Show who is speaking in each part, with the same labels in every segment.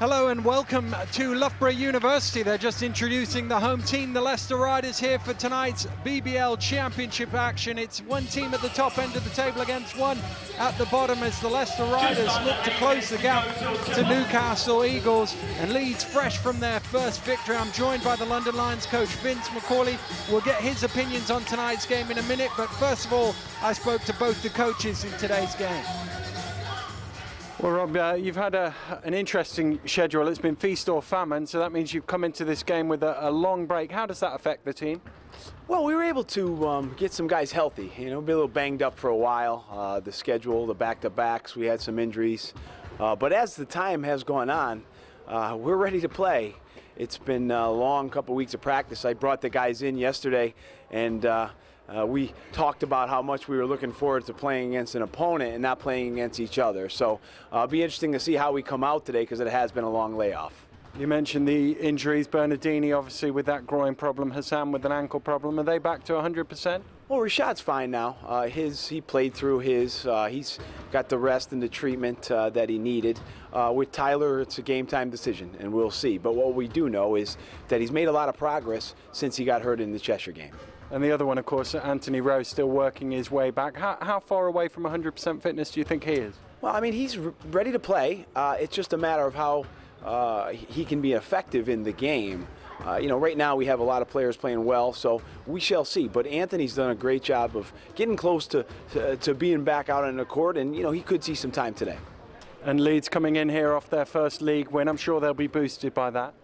Speaker 1: Hello and welcome to Loughborough University. They're just introducing the home team, the Leicester Riders, here for tonight's BBL Championship action. It's one team at the top end of the table against one at the bottom as the Leicester Riders look to close the gap to Newcastle Eagles. And Leeds, fresh from their first victory. I'm joined by the London Lions coach Vince McCauley. We'll get his opinions on tonight's game in a minute, but first of all, I spoke to both the coaches in today's game.
Speaker 2: Well, Rob, you've had an interesting schedule. It's been feast or famine, so that means you've come into this game with a long break. How does that affect the team?
Speaker 3: Well, we were able to get some guys healthy. You know, be a little banged up for a while. The schedule, the back-to-backs, we had some injuries. But as the time has gone on, we're ready to play. It's been a long couple weeks of practice. I brought the guys in yesterday, and we talked about how much we were looking forward to playing against an opponent and not playing against each other. So it'll be interesting to see how we come out today because it has been a long layoff.
Speaker 2: You mentioned the injuries. Bernardini, obviously, with that groin problem. Hassan with an ankle problem. Are they back to 100%?
Speaker 3: Well, Rashad's fine now. He played through his. He's got the rest and the treatment that he needed. With Tyler, it's a game-time decision, and we'll see. But what we do know is that he's made a lot of progress since he got hurt in the Cheshire game.
Speaker 2: And the other one, of course, Anthony Rowe, still working his way back. How far away from 100% fitness do you think he is?
Speaker 3: Well, I mean, he's ready to play. It's just a matter of how he can be effective in the game. You know, right now we have a lot of players playing well, so we shall see. But Anthony's done a great job of getting close to being back out on the court, and, you know, he could see some time today.
Speaker 2: And Leeds coming in here off their first league win. I'm sure they'll be boosted by that.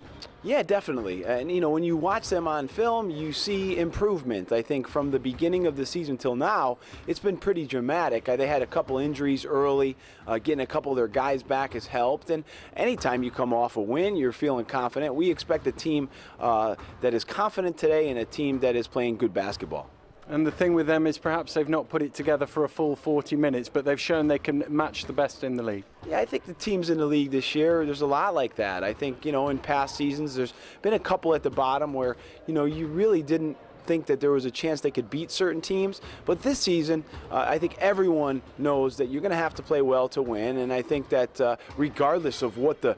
Speaker 3: Yeah, definitely. And, you know, when you watch them on film, you see improvement. I think from the beginning of the season till now, it's been pretty dramatic. They had a couple injuries early. Getting a couple of their guys back has helped. And anytime you come off a win, you're feeling confident. We expect a team that is confident today and a team that is playing good basketball.
Speaker 2: And the thing with them is perhaps they've not put it together for a full 40 minutes, but they've shown they can match the best in the league.
Speaker 3: Yeah, I think the teams in the league this year, there's a lot like that. I think, you know, in past seasons, there's been a couple at the bottom where, you know, you really didn't think that there was a chance they could beat certain teams. But this season, I think everyone knows that you're going to have to play well to win. And I think that regardless of what the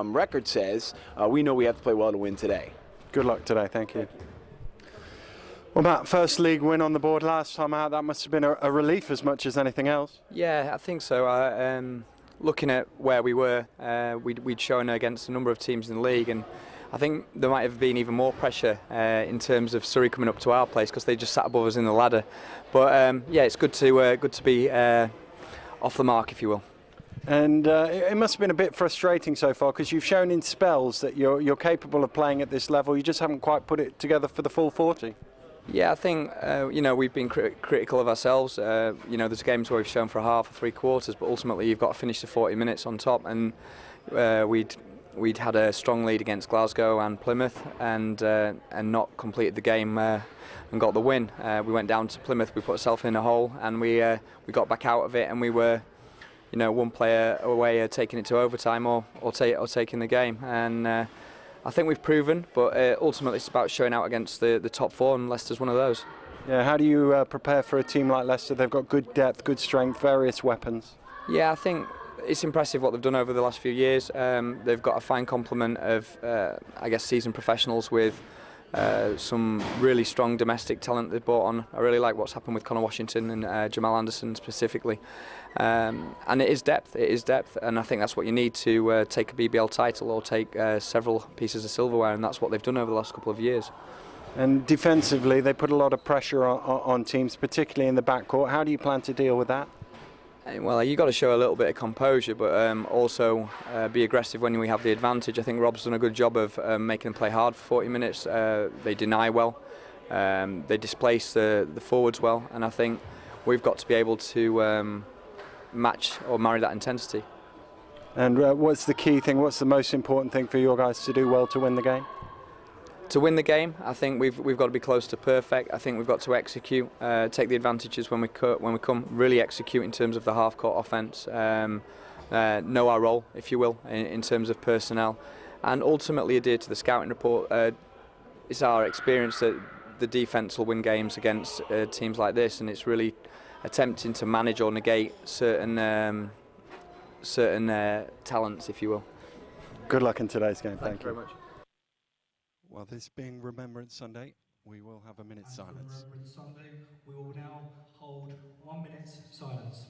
Speaker 3: record says, we know we have to play well to win today.
Speaker 2: Good luck today. Thank you. Well, Matt, first league win on the board last time out. That must have been a relief as much as anything else.
Speaker 4: Yeah, I think so. Looking at where we were, we'd shown against a number of teams in the league, and I think there might have been even more pressure in terms of Surrey coming up to our place because they just sat above us in the ladder. But yeah, it's good to be off the mark, if you will.
Speaker 2: And it must have been a bit frustrating so far because you've shown in spells that you're capable of playing at this level. You just haven't quite put it together for the full 40.
Speaker 4: Yeah, I think, you know, we've been critical of ourselves. You know, there's games where we've shown for a half or three quarters, but ultimately you've got to finish the 40 minutes on top. And we'd had a strong lead against Glasgow and Plymouth and not completed the game and got the win. We went down to Plymouth, we put ourselves in a hole, and we got back out of it, and we were, you know, one player away taking it to overtime or taking the game. And I think we've proven, but ultimately it's about showing out against the top four, and Leicester's one of those.
Speaker 2: Yeah, how do you prepare for a team like Leicester? They've got good depth, good strength, various weapons.
Speaker 4: Yeah, I think it's impressive what they've done over the last few years. They've got a fine complement of, I guess, seasoned professionals with some really strong domestic talent they've brought on. I really like what's happened with Connor Washington and Jamal Anderson specifically. And it is depth, and I think that's what you need to take a BBL title or take several pieces of silverware, and that's what they've done over the last couple of years.
Speaker 2: And defensively, they put a lot of pressure on teams, particularly in the backcourt. How do you plan to deal with that?
Speaker 4: Well, you've got to show a little bit of composure, but also be aggressive when we have the advantage. I think Rob's done a good job of making them play hard for 40 minutes. They deny well, they displace the forwards well, and I think we've got to be able to match or marry that intensity.
Speaker 2: And what's the key thing, what's the most important thing for your guys to do well to win the game?
Speaker 4: To win the game, I think we've got to be close to perfect. I think we've got to execute, take the advantages when we come, really execute in terms of the half-court offence, know our role, if you will, in terms of personnel, and ultimately adhere to the scouting report. It's our experience that the defence will win games against teams like this, and it's really attempting to manage or negate certain certain talents, if you will.
Speaker 2: Good luck in today's game.
Speaker 4: Thank you very much.
Speaker 1: Well, this being Remembrance Sunday, we will have a minute's silence.
Speaker 5: Remembrance Sunday, we will now hold 1 minute's silence.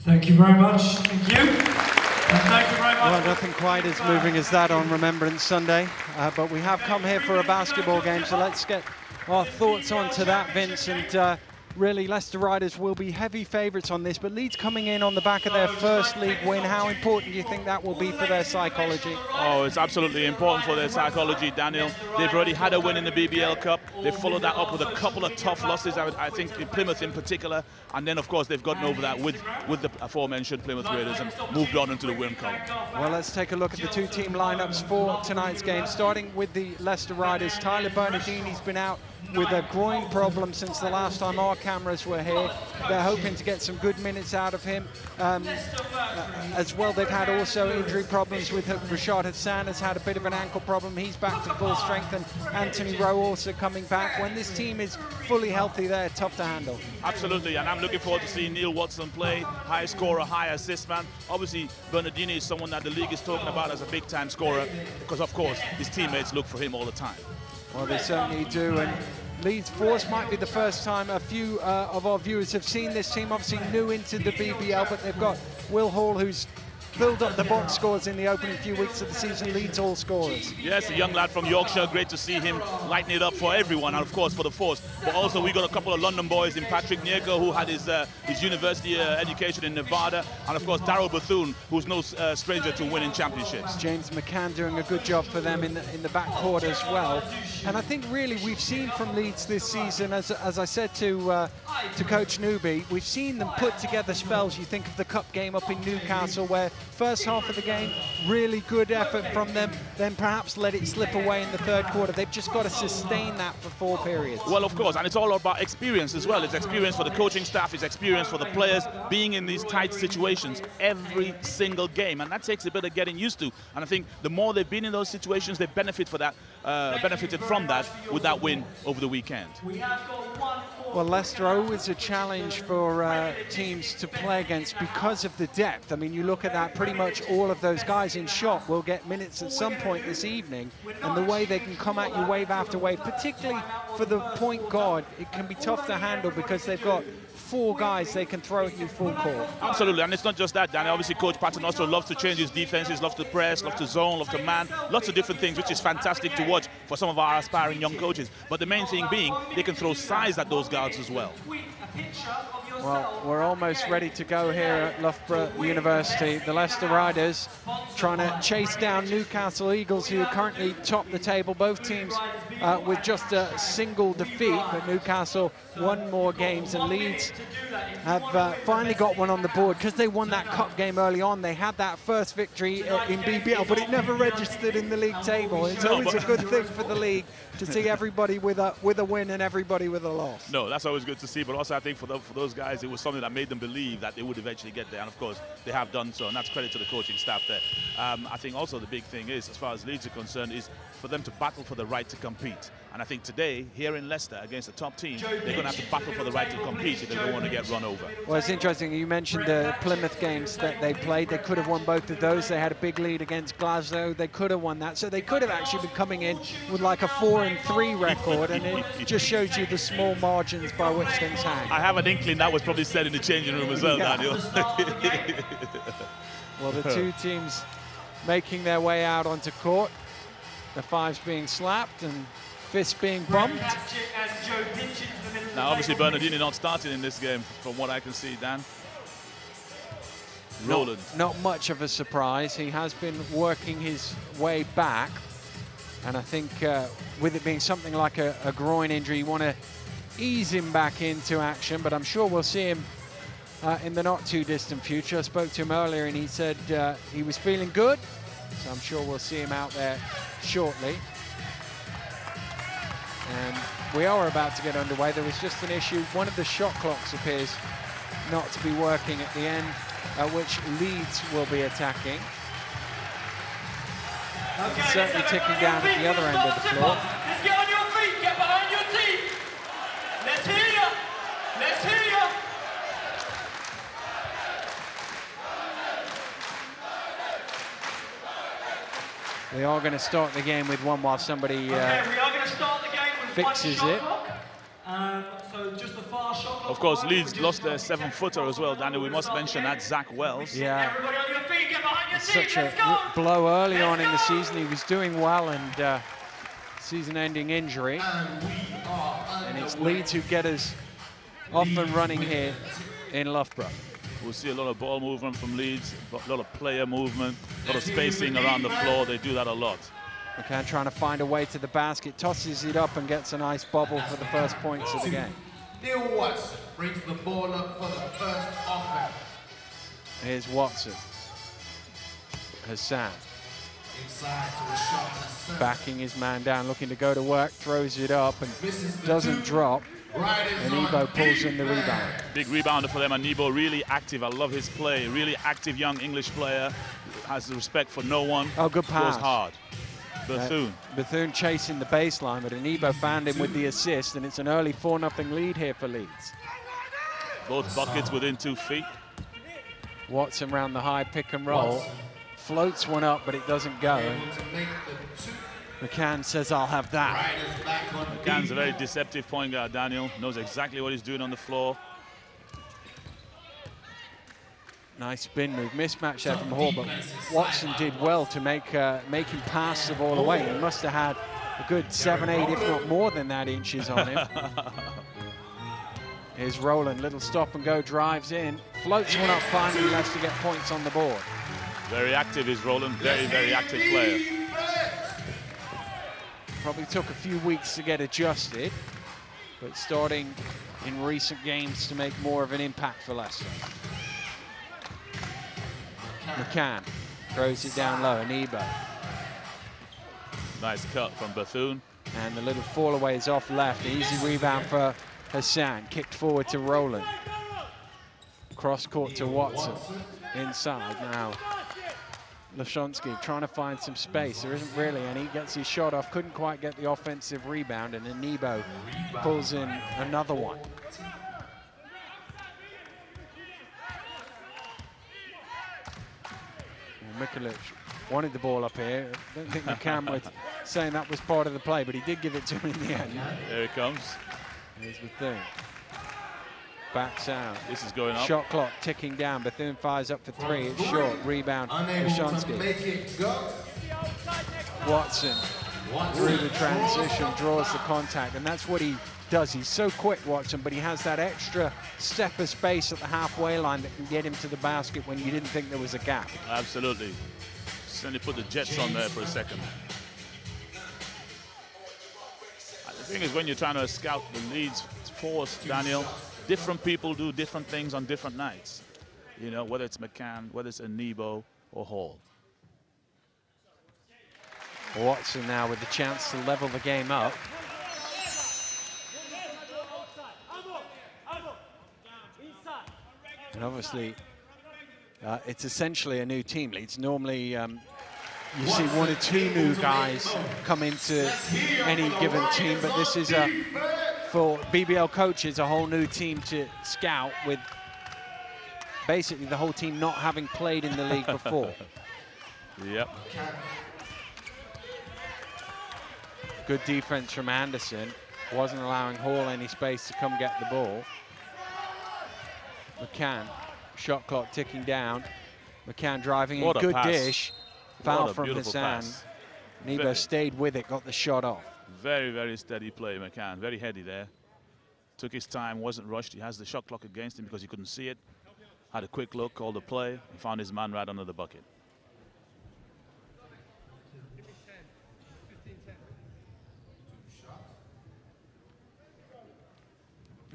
Speaker 5: Thank you very much. Thank you. And thank you very much.
Speaker 1: Well, nothing quite as moving as that on Remembrance Sunday, but we have come here for a basketball game, so let's get our thoughts onto that, Vince. And really, Leicester Riders will be heavy favourites on this, but Leeds coming in on the back of their first league win. How important do you think that will be for their psychology?
Speaker 6: Oh, it's absolutely important for their psychology, Daniel. They've already had a win in the BBL Cup. They followed that up with a couple of tough losses, I think in Plymouth in particular. And then, of course, they've gotten over that with the aforementioned Plymouth Raiders and moved on into the win column.
Speaker 1: Well, let's take a look at the two team lineups for tonight's game. Starting with the Leicester Riders, Tyler Bernardini's been out with a groin problem since the last time our cameras were here. They're hoping to get some good minutes out of him. As well, they've had also injury problems with Rashad Hassan has had a bit of an ankle problem. He's back to full strength, and Anthony Rowe also coming back. When this team is fully healthy, they're tough to handle.
Speaker 6: Absolutely, and I'm looking forward to seeing Neil Watson play. High scorer, high assist man. Obviously, Bernardini is someone that the league is talking about as a big-time scorer because, of course, his teammates look for him all the time.
Speaker 1: Well, they certainly do, and Leeds Force might be the first time a few of our viewers have seen this team. Obviously new into the BBL, but they've got Will Hall, who's filled up the box scores in the opening few weeks of the season, leads all scorers.
Speaker 6: Yes, a young lad from Yorkshire. Great to see him lighting it up for everyone, and of course for the Force. But also we got a couple of London boys in Patrick Nierko, who had his university education in Nevada, and of course Darryl Bethune, who's no stranger to winning championships.
Speaker 1: James McCann doing a good job for them in the backcourt as well. And I think really we've seen from Leeds this season, as I said to Coach Newby, we've seen them put together spells. You think of the cup game up in Newcastle, where first half of the game, really good effort from them, then perhaps let it slip away in the third quarter. They've just got to sustain that for 4 periods.
Speaker 6: Well, of course, and it's all about experience as well. It's experience for the coaching staff, it's experience for the players, being in these tight situations every single game, and that takes a bit of getting used to. And I think the more they've been in those situations, they benefited from that with that win over the weekend.
Speaker 1: Well, Leicester always a challenge for teams to play against because of the depth. I mean, you look at that, pretty much all of those guys in shot will get minutes at some point this evening, and the way they can come at you wave after wave, particularly for the point guard, it can be tough to handle because they've got 4 guys they can throw at you full court.
Speaker 6: Absolutely, and it's not just that, Danny. Obviously, Coach Patton also loves to change his defenses, loves to press, loves to zone, loves to man, lots of different things, which is fantastic to watch for some of our aspiring young coaches. But the main thing being, they can throw size at those guards as well.
Speaker 1: Well, we're almost ready to go here at Loughborough University. The Leicester Riders trying to chase down Newcastle Eagles, who currently top the table. Both teams with just a single defeat, but Newcastle won more games, and Leeds have finally got one on the board because they won that cup game early on. They had that first victory in BBL, but it never registered in the league table. It's always a good thing for the league to see everybody with a win and everybody with a loss.
Speaker 6: No, that's always good to see, but also I think for those guys, it was something that made them believe that they would eventually get there, and of course they have done so, and that's credit to the coaching staff there. I think also the big thing is, as far as Leeds are concerned, is for them to battle for the right to compete. And I think today, here in Leicester, against a top team, they're going to have to battle for the right to compete if they don't want to get run over.
Speaker 1: Well, it's interesting. You mentioned the Plymouth games that they played. They could have won both of those. They had a big lead against Glasgow. They could have won that. So they could have actually been coming in with like a 4-3 record, and it just shows you the small margins by which things hang.
Speaker 6: I have an inkling that was probably said in the changing room as well,
Speaker 1: Yeah.
Speaker 6: Daniel.
Speaker 1: Well, the two teams making their way out onto court. The fives being slapped and fists being bumped.
Speaker 6: Now, obviously, Bernardini not starting in this game, from what I can see, Dan. Roland.
Speaker 1: Not much of a surprise. He has been working his way back. And I think with it being something like a groin injury, you want to ease him back into action. But I'm sure we'll see him in the not too distant future. I spoke to him earlier and he said he was feeling good. So I'm sure we'll see him out there shortly. And we are about to get underway. There was just an issue. One of the shot clocks appears not to be working at the end, at which Leeds will be attacking. It's certainly ticking down at the other end of the floor.
Speaker 5: Let's get on your feet, get behind your team. Let's hear you. Let's hear you.
Speaker 1: We are going to start the game with one while somebody
Speaker 5: Okay, we are going to start the game with
Speaker 1: fixes
Speaker 5: one shot
Speaker 1: it.
Speaker 5: clock. So just the far shot clock.
Speaker 6: Of course, Leeds lost their 7-footer as well, Daniel. We must mention that, Zach Wells.
Speaker 1: Yeah,
Speaker 5: Everybody on your feet, get behind your team.
Speaker 1: such a
Speaker 5: Let's go.
Speaker 1: blow early on in the season. He was doing well, and season-ending injury. And it's Leeds who get us off and running here in Loughborough.
Speaker 6: We'll see a lot of ball movement from Leeds, a lot of player movement, a lot of spacing around the floor. They do that a lot.
Speaker 1: McCann trying to find a way to the basket, tosses it up and gets a nice bobble for the first points of the game.
Speaker 7: Neil Watson brings the ball up for the first offense.
Speaker 1: Here's Watson. Hassan
Speaker 7: Inside to Rashawn Hassan.
Speaker 1: backing his man down, looking to go to work, throws it up and doesn't drop. And Ebo pulls in the rebound.
Speaker 6: Big rebounder for them, and Nebo really active. I love his play. Really active young English player. Has the respect for no one.
Speaker 1: Oh, good pass.
Speaker 6: Goes hard. Bethune.
Speaker 1: Bethune chasing the baseline, but Anebo found him with the assist, and it's an early 4-0 lead here for Leeds.
Speaker 6: Both buckets within 2 feet.
Speaker 1: Watson round the high pick and roll. Floats one up, but it doesn't go. McCann says, I'll have that.
Speaker 6: McCann's a very deceptive point guard, Daniel. Knows exactly what he's doing on the floor.
Speaker 1: Nice spin move, mismatch there from Hall, but Watson did well to make him pass the ball away. He must have had a good 7, 8, if not more than that, inches on him. Here's Roland, little stop and go, drives in, floats one up finally, Leicester get points on the board.
Speaker 6: Very active is Roland, very, very active player.
Speaker 1: Probably took a few weeks to get adjusted, but starting in recent games to make more of an impact for Leicester. McCann throws it down low, Anebo.
Speaker 6: Nice cut from Bethune.
Speaker 1: And the little fall away is off left. Easy rebound for Hassan. Kicked forward to Roland. Cross court to Watson. Inside now. Lashonsky trying to find some space. There isn't really any. Gets his shot off. Couldn't quite get the offensive rebound. And Anebo pulls in another one. Mikulic wanted the ball up here. I don't think McCann was saying that was part of the play, but he did give it to him in the end.
Speaker 6: There it comes.
Speaker 1: Here's Bethune. Backs out.
Speaker 6: This is going up.
Speaker 1: Shot clock ticking down. Bethune fires up for 3. It's short. Rebound. Lashonsky. Watson through the transition draws the contact, and that's what he does. He's so quick, Watson, but he has that extra step of space at the halfway line that can get him to the basket when you didn't think there was a gap.
Speaker 6: Absolutely. Certainly put the Jets on there for a second. The thing is, when you're trying to scout the Leeds force, Daniel, different people do different things on different nights. You know, whether it's McCann, whether it's Anebo or Hall.
Speaker 1: Watson now with the chance to level the game up. And obviously, it's essentially a new team. Leeds normally you see one or two new guys come into any given team, but this is for BBL coaches, a whole new team to scout, with basically the whole team not having played in the league before.
Speaker 6: Yep.
Speaker 1: Good defense from Anderson. Wasn't allowing Hall any space to come get the ball. McCann, shot clock ticking down. McCann driving in, good dish. Foul from Hassan. Nebo stayed with it, got the shot off.
Speaker 6: Very, very steady play, McCann. Very heady there. Took his time, wasn't rushed. He has the shot clock against him because he couldn't see it. Had a quick look, called the play, and found his man right under the bucket.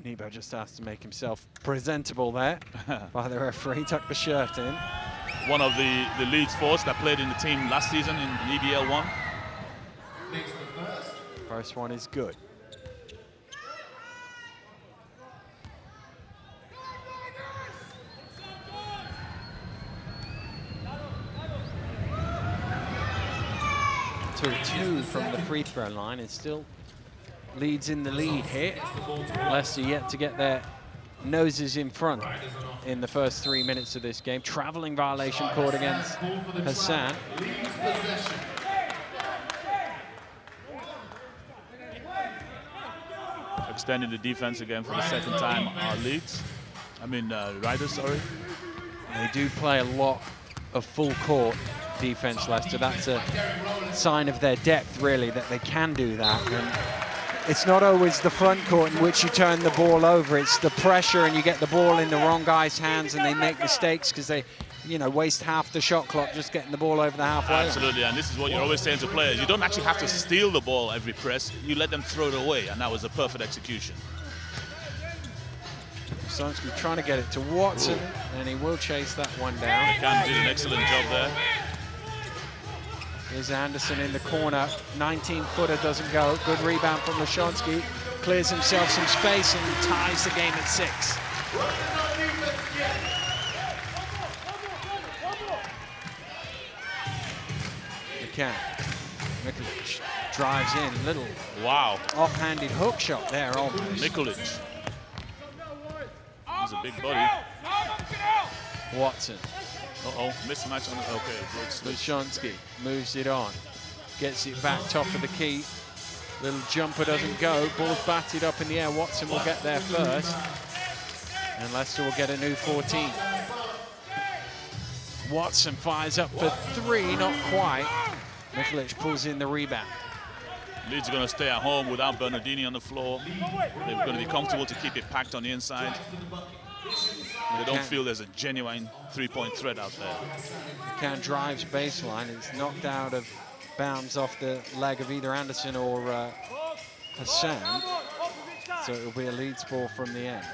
Speaker 1: Nebo just has to make himself presentable there by the referee. Tucked the shirt in.
Speaker 6: One of the Leeds force that played in the team last season in EBL 1.
Speaker 1: First one is good. Two from the free throw line, and still Leeds in the lead here. Leicester yet to get their noses in front in the first 3 minutes of this game. Traveling violation called against Hassan.
Speaker 6: Extending the defense again for the second time. Riders, sorry.
Speaker 1: They do play a lot of full court defense, Leicester. That's a sign of their depth, really, that they can do that. And it's not always the front court in which you turn the ball over. It's the pressure, and you get the ball in the wrong guy's hands, and they make mistakes because they, waste half the shot clock just getting the ball over the halfway line.
Speaker 6: Absolutely, and this is what you're always saying to players. You don't actually have to steal the ball every press. You let them throw it away, and that was a perfect execution.
Speaker 1: Sonsky trying to get it to Watson, and he will chase that one down.
Speaker 6: McCann did an excellent job there.
Speaker 1: Here's Anderson in the corner. 19-footer doesn't go. Good rebound from Lashonsky. Clears himself some space and ties the game at 6. McCann. Mikolic drives in. Little offhanded hook shot there almost.
Speaker 6: Mikolic. He's a big body.
Speaker 1: Watson.
Speaker 6: Uh-oh, mismatch on the, okay.
Speaker 1: Lashonsky moves it on. Gets it back top of the key. Little jumper doesn't go. Ball's batted up in the air. Watson will get there first. And Leicester will get a new 14. Watson fires up for 3, not quite. Mikolic pulls in the rebound.
Speaker 6: Leeds are going to stay at home without Bernardini on the floor. They're going to be comfortable to keep it packed on the inside. They don't feel there's a genuine three-point threat out there.
Speaker 1: McCann drives baseline. It's knocked out of bounds off the leg of either Anderson or Hassan. So it will be a Leeds ball from the end.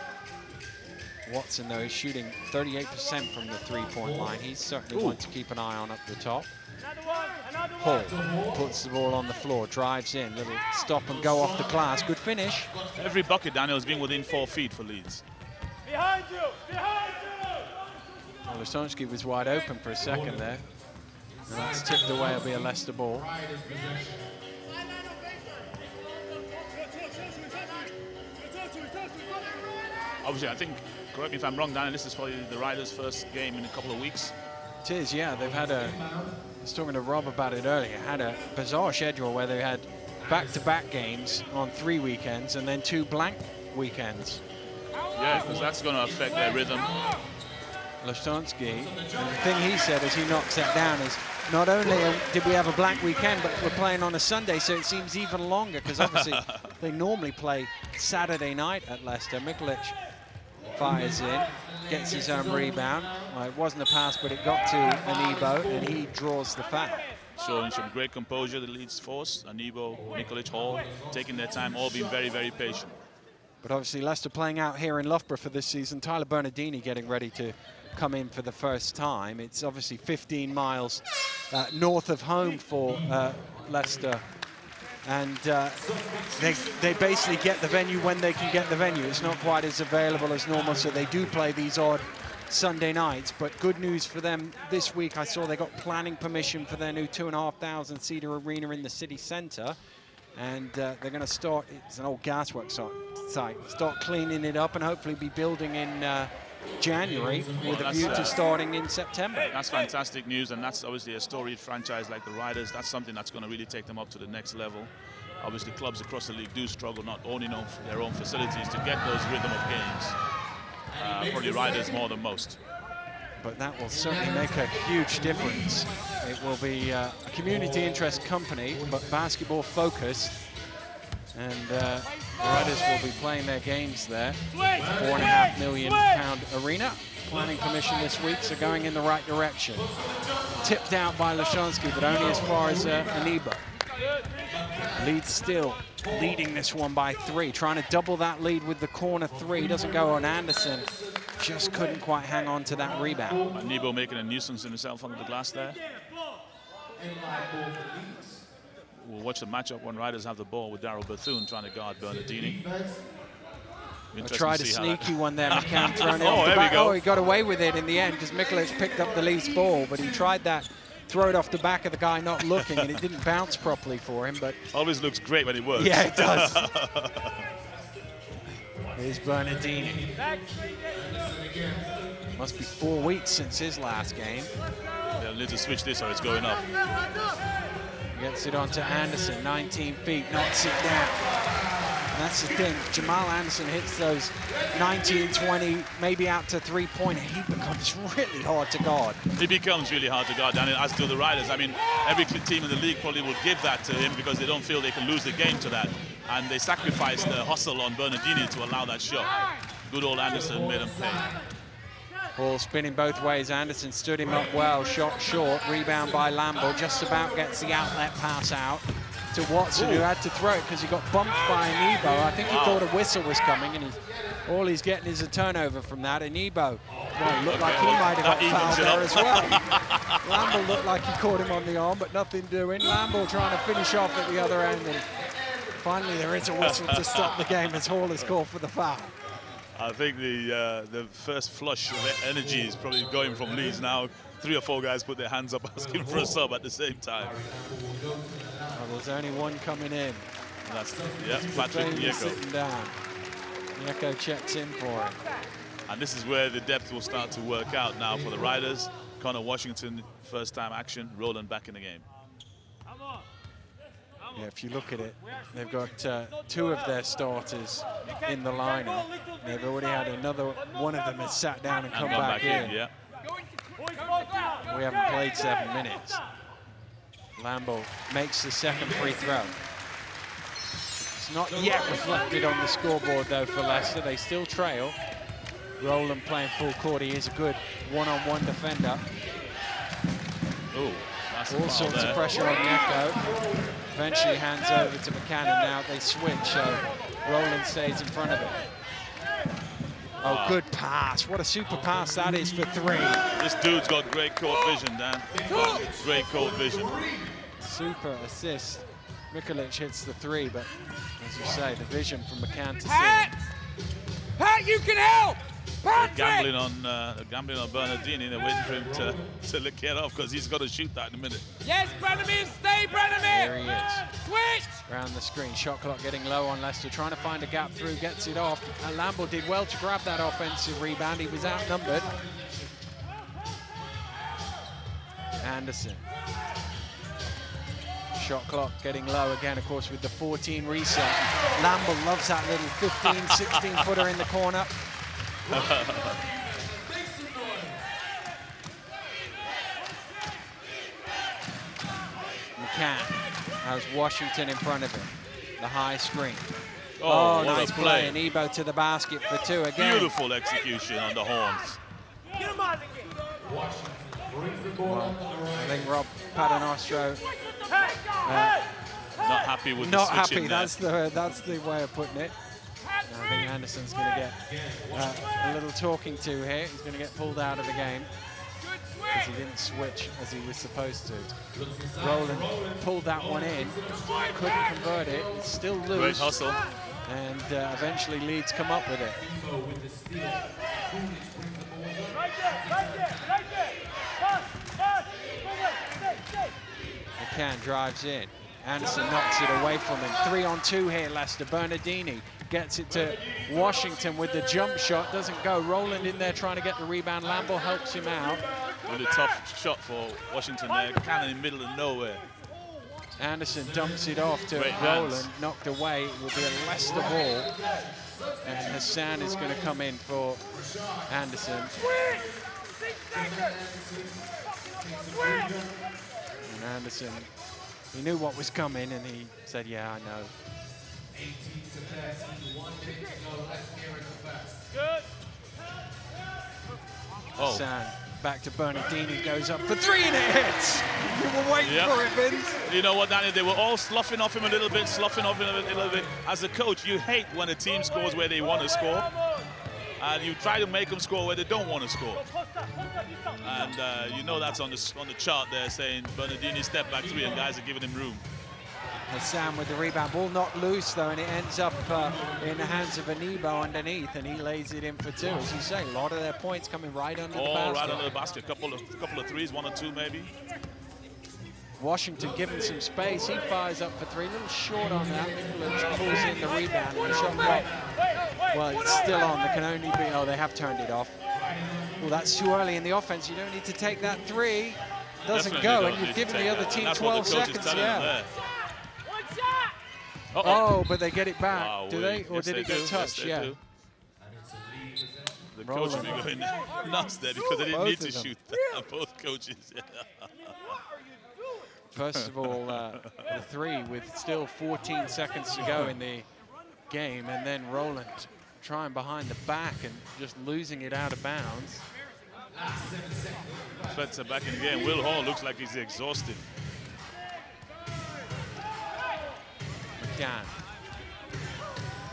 Speaker 1: Watson, though, is shooting 38% from the three-point line. He's certainly one to keep an eye on up the top. Hall puts the ball on the floor, drives in, little stop and go off the glass. Good finish.
Speaker 6: Every bucket, Daniel, has been within 4 feet for Leeds.
Speaker 5: Behind you! Behind you!
Speaker 1: Well, Lashonsky was wide open for a second there. And that's tipped away. It'll be a Leicester ball.
Speaker 6: Obviously, I think, correct me if I'm wrong, Daniel, this is probably the Riders' first game in a couple of weeks.
Speaker 1: It is, yeah. They've had I was talking to Rob about it earlier, had a bizarre schedule where they had back-to-back games on 3 weekends and then 2 blank weekends.
Speaker 6: Yeah, because that's going to affect their rhythm.
Speaker 1: Lashonsky, and the thing he said as he knocks that down is, not only did we have a blank weekend, but we're playing on a Sunday, so it seems even longer, because obviously they normally play Saturday night at Leicester. Mikolic fires in, gets his own rebound. Well, it wasn't a pass, but it got to Anebo, and he draws the foul.
Speaker 6: Showing some great composure, the Leeds force. Anebo, Mikolic, Hall, taking their time, all being very, very patient.
Speaker 1: But obviously Leicester playing out here in Loughborough for this season. Tyler Bernardini getting ready to come in for the first time. It's obviously 15 miles north of home for Leicester. And they basically get the venue when they can get the venue. It's not quite as available as normal, so they do play these odd Sunday nights, but good news for them this week. I saw they got planning permission for their new 2,500 seater arena in the city centre, and they're going to start, it's an old gasworks site, start cleaning it up and hopefully be building in January with a view to starting in September.
Speaker 6: That's fantastic news, and that's obviously a storied franchise like the Riders. That's something that's going to really take them up to the next level. Obviously, clubs across the league do struggle not owning their own facilities to get those rhythm of games. Probably Riders more than most.
Speaker 1: But that will certainly make a huge difference. It will be a community interest company, but basketball focused. And the Riders will be playing their games there. £4.5 million arena. Planning permission this week, so going in the right direction. Tipped out by Leszczynski, but only as far as Anibo. Leeds still leading this one by 3, trying to double that lead with the corner 3. Doesn't go on Anderson. Just couldn't quite hang on to that rebound.
Speaker 6: Anibo making a nuisance himself under the glass there. We'll watch the matchup when Riders have the ball with Daryl Bethune trying to guard Bernardini.
Speaker 1: Tried a sneaky one there, McCann throwing it off the back. Oh, he got away with it in the end because Mikolic picked up the Leeds ball, but he tried that, throw it off the back of the guy not looking, and it didn't bounce properly for him. But
Speaker 6: always looks great when it works.
Speaker 1: Yeah, it does. Here's Bernardini. Must be 4 weeks since his last game.
Speaker 6: They'll need to switch this or it's going up.
Speaker 1: Gets it onto Anderson, 19 feet, knocks it down. And that's the thing, Jamal Anderson hits those 19, 20, maybe out to three-pointer. He becomes really hard to guard.
Speaker 6: He becomes really hard to guard, Daniel, as do the Riders. I mean, every team in the league probably will give that to him because they don't feel they can lose the game to that. And they sacrificed the hustle on Bernardini to allow that shot. Good old Anderson made him pay.
Speaker 1: Ball spinning both ways. Anderson stood him up well, shot short, rebound by Lambo, just about gets the outlet pass out to Watson, who had to throw it because he got bumped by Anibo. I think he thought a whistle was coming, and all he's getting is a turnover from that. Anibo, well, looked like he might have got fouled there as well. Lambo looked like he caught him on the arm, but nothing doing. Lambo trying to finish off at the other end, and finally there is a whistle to stop the game as Hall is called for the foul.
Speaker 6: I think the first flush of energy is probably going from Leeds now. 3 or 4 guys put their hands up asking for a sub at the same time.
Speaker 1: Well, there's only one coming in.
Speaker 6: That's, yeah, Patrick Nyeko.
Speaker 1: Sitting down. Nyeko checks in for him.
Speaker 6: And this is where the depth will start to work out now for the Riders. Connor Washington, first time action, Roland back in the game.
Speaker 1: Yeah, if you look at it, they've got 2 of their starters in the lineup. They've already had another, one of them has sat down and come back in.
Speaker 6: Yeah.
Speaker 1: We haven't played 7 minutes. Lambo makes the second free throw. It's not yet reflected on the scoreboard though for Leicester. They still trail. Roland playing full court. He is a good one-on-one defender.
Speaker 6: Oh,
Speaker 1: all sorts of pressure on Nyeko. Eventually hands over to McCann, and now they switch, so Roland stays in front of him. Oh, wow. Good pass. What a super pass that is for 3.
Speaker 6: This dude's got great court vision, Dan. Great court vision.
Speaker 1: Super assist. Mikolic hits the 3, but as you say, the vision from McCann to
Speaker 8: Pat! Pat, you can help!
Speaker 6: Gambling on Bernardini. They're waiting for him to get off because he's got to shoot that in a minute.
Speaker 8: Yes, Branimir, stay, Branimir!
Speaker 1: There he is.
Speaker 8: Switch!
Speaker 1: Around the screen, shot clock getting low on Leicester, trying to find a gap through, gets it off. And Lambo did well to grab that offensive rebound. He was outnumbered. Anderson. Shot clock getting low again, of course, with the 14 reset. Lambo loves that little 15, 16-footer in the corner. McCann has Washington in front of him. The high screen.
Speaker 6: Oh,
Speaker 1: nice play. And Ebo to the basket for 2 again.
Speaker 6: Beautiful execution on the horns.
Speaker 1: Well, I think Rob Paternostro
Speaker 6: not happy with
Speaker 1: not
Speaker 6: the switching
Speaker 1: happy.
Speaker 6: there.
Speaker 1: That's the way of putting it. I think Anderson's going to get a little talking to here. He's going to get pulled out of the game because he didn't switch as he was supposed to. Roland pulled that one in, couldn't convert it. It's still loose.
Speaker 6: Great hustle.
Speaker 1: And eventually Leeds come up with it. McCann drives in. Anderson knocks it away from him. 3-on-2 here, Leicester. Bernardini gets it to Washington with the jump shot. Doesn't go. Rowland in there trying to get the rebound. Lamble helps him out.
Speaker 6: Really tough shot for Washington there. Cannon in the middle of nowhere.
Speaker 1: Anderson dumps it off to Rowland. Knocked away. It will be a Leicester ball. And Hassan is going to come in for Anderson. And Anderson, he knew what was coming and he said, yeah, I know.
Speaker 7: 18 to 13, 1 minute to go. Let's hear it first.
Speaker 8: Good.
Speaker 1: Hassan back to Bernardini, goes up for 3 and it hits. You were waiting for it, Vince.
Speaker 6: You know what, Daniel, they were all sloughing off him a little bit, sloughing off him a little bit. As a coach, you hate when a team scores where they want to score. And you try to make them score where they don't want to score. And you know that's on the chart there saying Bernardini step back 3 and guys are giving him room.
Speaker 1: Hassan with the rebound. Ball not loose though, and it ends up in the hands of Anibo underneath, and he lays it in for 2. As you say, a lot of their points coming right under the basket.
Speaker 6: All right under the basket. Couple of threes, 1 or 2 maybe.
Speaker 1: Washington given some space. He fires up for 3. A little short on that. Nicholas pulls in the rebound. And the shot clock. Well, it's still on. There can only be. Oh, they have turned it off. Well, that's too early in the offense. You don't need to take that 3. Doesn't go, and you've given the other team 12 seconds. Yeah. Oh, but they get it back.
Speaker 6: Wow,
Speaker 1: do they? Or
Speaker 6: yes,
Speaker 1: did it get touched?
Speaker 6: Yes,
Speaker 1: yeah.
Speaker 6: The coach will be going nuts there because they didn't need to shoot that. Both coaches.
Speaker 1: First of all, the 3 with still 14 seconds to go in the game, and then Rowland trying behind the back and just losing it out of bounds.
Speaker 6: Spencer back in the game. Will Hall looks like he's exhausted.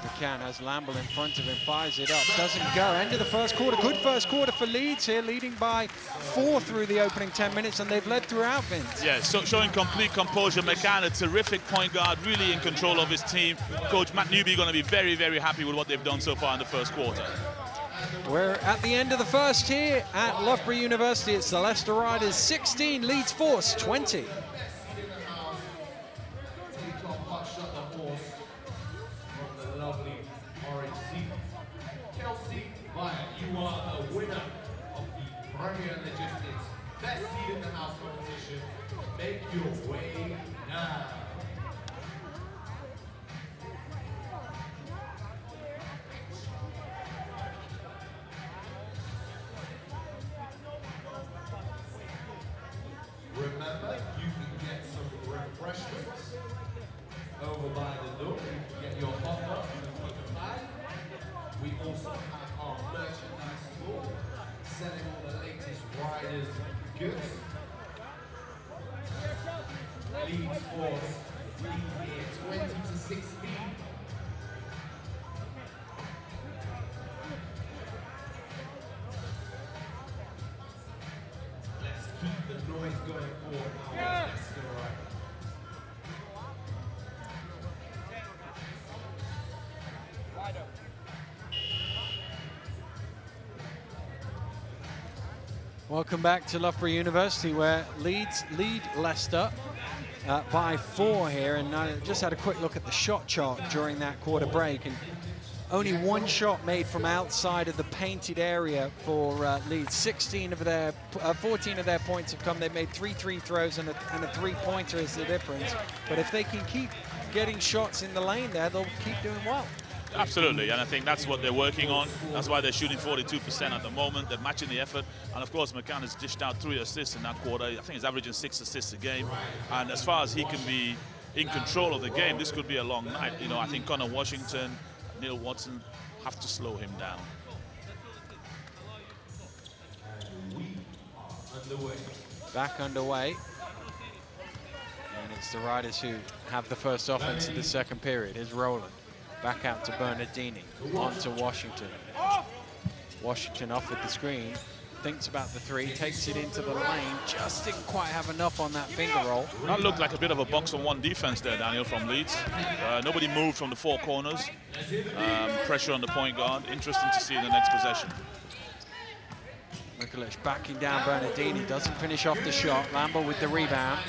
Speaker 1: McCann has Lamble in front of him, fires it up, doesn't go. End of the first quarter. Good first quarter for Leeds here, leading by 4 through the opening 10 minutes, and they've led throughout, Vince.
Speaker 6: Yeah, so showing complete composure. McCann, a terrific point guard, really in control of his team. Coach Matt Newby going to be very, very happy with what they've done so far in the first quarter.
Speaker 1: We're at the end of the first here at Loughborough University. It's the Leicester Riders 16, Leeds Force 20.
Speaker 7: You are the winner of the Premier Logistics Best Seed in the House competition. Make your way now. Remember, you can get some refreshments over by the door. You can get your hot dog and a pie. We also have our merchandise store selling all the latest riders goods. Leeds Force lead here 20 to 16. Let's keep the noise going for our Leicester Riders.
Speaker 1: Welcome back to Loughborough University, where Leeds lead Leicester by 4 here, and I just had a quick look at the shot chart during that quarter break, and only 1 shot made from outside of the painted area for Leeds. 14 of their points have come. They've made 3 free throws and a 3-pointer is the difference. But if they can keep getting shots in the lane there, they'll keep doing well.
Speaker 6: Absolutely, and I think that's what they're working on. That's why they're shooting 42% at the moment. They're matching the effort. And of course, McCann has dished out 3 assists in that quarter. I think he's averaging 6 assists a game. And as far as he can be in control of the game, this could be a long night. You know, I think Connor Washington, Neil Watson have to slow him down.
Speaker 7: And we are underway.
Speaker 1: Back underway. And it's the Riders who have the first offense in the second period. Here's Rowland. Back out to Bernardini, on to Washington. Washington offered the screen, thinks about the 3, takes it into the lane, just didn't quite have enough on that finger roll.
Speaker 6: That looked like a bit of a box-on-1 defense there, Daniel, from Leeds. Nobody moved from the 4 corners. Pressure on the point guard. Interesting to see in the next possession.
Speaker 1: Mikulic backing down Bernardini, doesn't finish off the shot. Lambo with the rebound.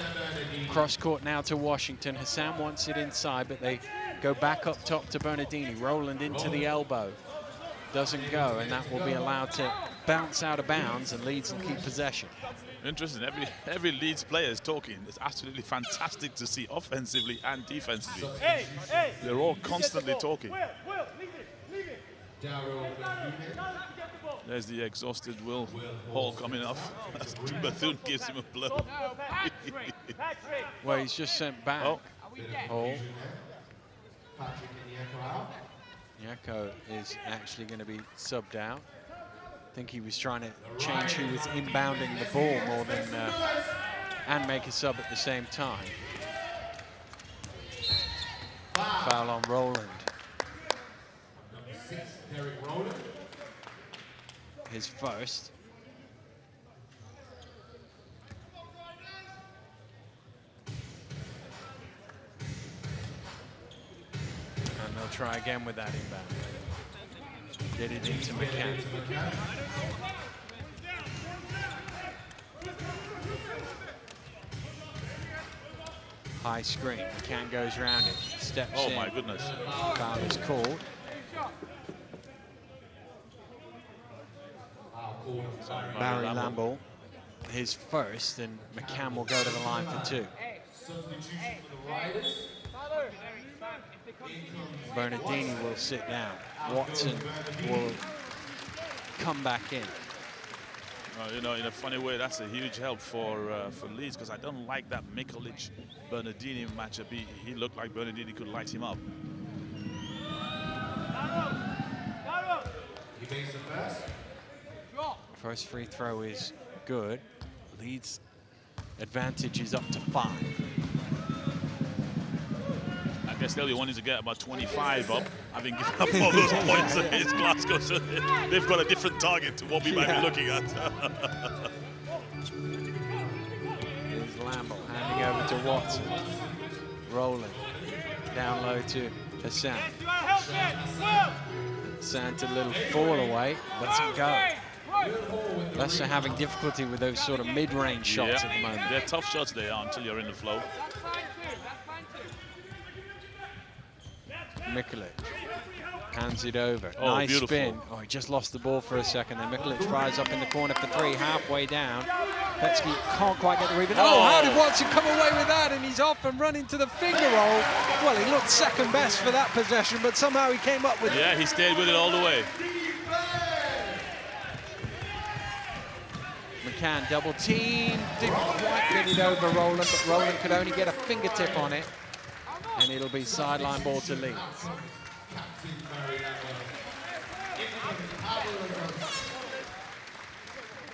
Speaker 1: Cross court now to Washington. Hassan wants it inside, but they go back up top to Bernardini. Roland into the elbow. Doesn't go, and that will be allowed to bounce out of bounds, and Leeds will keep possession.
Speaker 6: Interesting. Every Leeds player is talking. It's absolutely fantastic to see offensively and defensively. They're all constantly talking. There's the exhausted Will Hall coming off. Bethune gives him a blow.
Speaker 1: Well, he's just sent back. Hall. Nyako is actually going to be subbed out. I think he was trying to change who was inbounding the ball more than and make a sub at the same time. Foul on Roland. His first. And they'll try again with that inbound. Get it into McCann. High screen. McCann goes around it. Steps in.
Speaker 6: Oh my goodness.
Speaker 1: Foul is called. Barry Lamble, his first, and McCann will go to the line for 2. Bernardini will sit down. Watson will come back in.
Speaker 6: You know, in a funny way, that's a huge help for Leeds, because I don't like that Mikulic-Bernardini matchup. He looked like Bernardini could light him up.
Speaker 7: He makes the first.
Speaker 1: First free throw is good. Leeds advantage is up to 5.
Speaker 6: I guess they'll be wanting to get about 25 up, having given up all those points against Glasgow. So they've got a different target to what we might be looking at.
Speaker 1: Here's Lamble handing over to Watson. Rolling down low to Hassan. Hassan to a little fall away, doesn't go. Leicester having difficulty with those sort of mid-range shots at the moment.
Speaker 6: They're tough shots, they are, until you're in the flow.
Speaker 1: Mikulic hands it over.
Speaker 6: Oh,
Speaker 1: nice
Speaker 6: beautiful
Speaker 1: spin. Oh, he just lost the ball for a second. Then Mikulic fires up in the corner for 3, halfway down. Petsky can't quite get the rebound. Oh, how did Watson come away with that? And he's off and running to the finger roll. Well, he looked second best for that possession, but somehow he came up with it.
Speaker 6: Yeah, he stayed with it all the way.
Speaker 1: McCann double team, didn't quite get it over Roland, but Roland could only get a fingertip on it, and it'll be sideline ball to Leeds.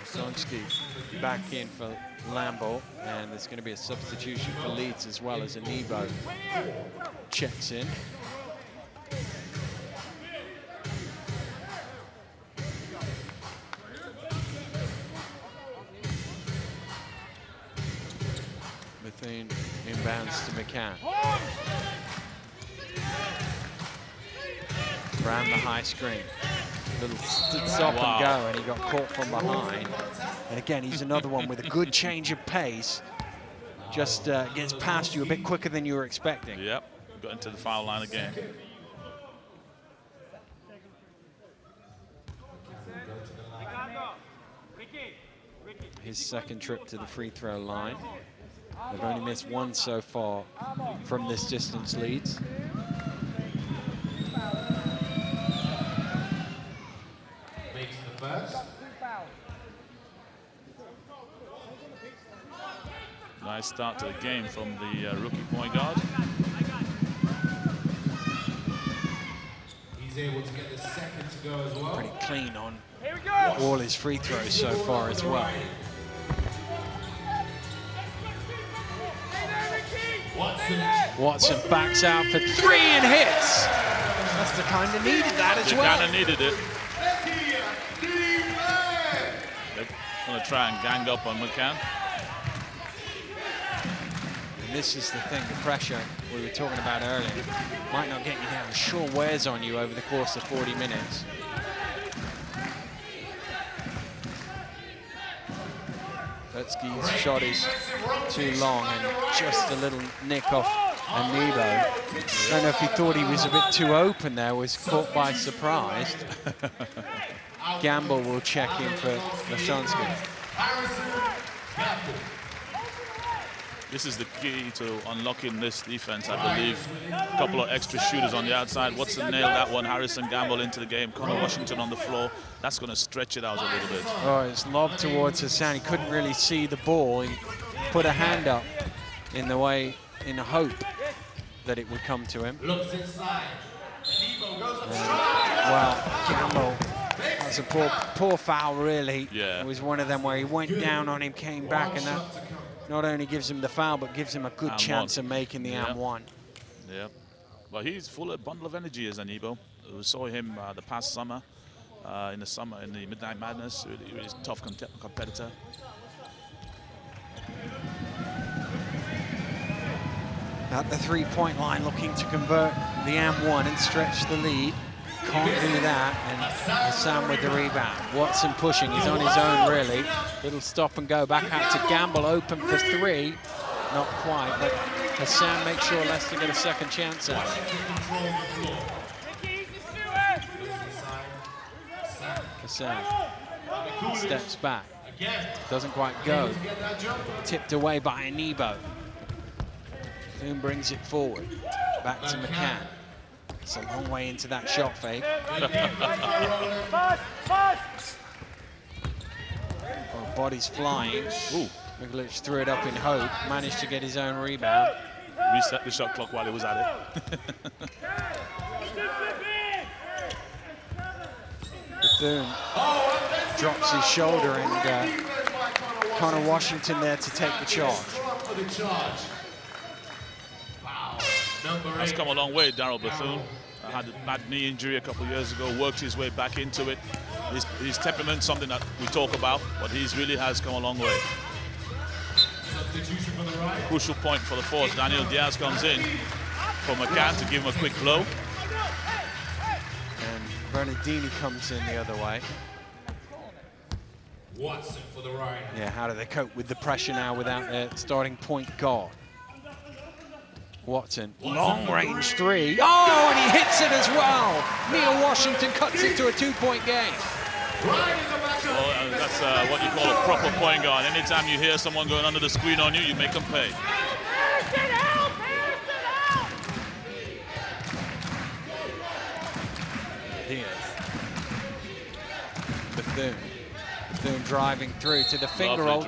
Speaker 1: Sonski back in for Lambo, and there's going to be a substitution for Leeds as well, as Anibo checks in. Bethune inbounds to McCann. Around the high screen. Little stop and go, and he got caught from behind. And again, he's another one with a good change of pace. Just gets past you a bit quicker than you were expecting.
Speaker 6: Yep, got into the foul line again.
Speaker 1: His second trip to the free throw line. They've only missed 1 so far from this distance, Leeds.
Speaker 7: Makes the first.
Speaker 6: Nice start to the game from the rookie point guard.
Speaker 7: He's able to get the second to go as well.
Speaker 1: Pretty clean on all his free throws so far as well. Watson backs out for 3 and hits. Leicester kind of needed that as well.
Speaker 6: They kind of needed it. They're going to try and gang up on McCann.
Speaker 1: And this is the thing, the pressure we were talking about earlier. Might not get you down, sure wears on you over the course of 40 minutes. Lutski's shot is too long and just a little nick off Anibo. I don't know if he thought he was a bit too open there, was caught by surprise. Gamble will check in for Leshonsky.
Speaker 6: This is the key to unlocking this defense, I believe. A couple of extra shooters on the outside. Watson nailed that one. Harrison Gamble into the game. Connor Washington on the floor. That's going to stretch it out a little bit.
Speaker 1: Oh, it's lobbed towards Hassan. He couldn't really see the ball. He put a hand up in the way, in hope that it would come to him.
Speaker 7: Looks inside.
Speaker 1: Well, Gamble, that's a poor foul, really.
Speaker 6: Yeah.
Speaker 1: It was one of them where he went down on him, came back, and that not only gives him the foul, but gives him a good chance of making the AM1.
Speaker 6: Yeah. Well, he's full of a bundle of energy, as Anibo. We saw him the past summer, in the Midnight Madness. Really tough competitor.
Speaker 1: At the three-point line, looking to convert the AM1 and stretch the lead. Can't do that, and Hassan with the rebound. Watson pushing, he's on his own, really. Little stop and go back out to Gamble, open for three. Not quite, but Hassan makes sure Leicester get a second chance at it. Hassan steps back, doesn't quite go. Tipped away by Anibo. Soon brings it forward, back to McCann. It's a long way into that shot fake. Oh, body's flying. Mikolic threw it up in hope, managed to get his own rebound.
Speaker 6: Reset the shot clock while he was at it.
Speaker 1: Bethune drops his shoulder, and Connor Washington there to take the charge.
Speaker 6: Has come a long way, Darryl Bethune. Had a bad knee injury a couple of years ago, worked his way back into it. His temperament, something that we talk about, but he really has come a long way. Crucial point for the Force. Daniel Diaz comes in for McCann to give him a quick blow.
Speaker 1: And Bernardini comes in the other way.
Speaker 7: Watson for the right.
Speaker 1: Yeah, how do they cope with the pressure now without their starting point guard? Watson, long-range three. Oh, and he hits it as well. Neil Washington cuts it to a two-point game.
Speaker 6: Well, that's what you call a proper point guard. Anytime you hear someone going under the screen on you, you make them pay.
Speaker 1: Diaz. Bethune driving through to the finger roll.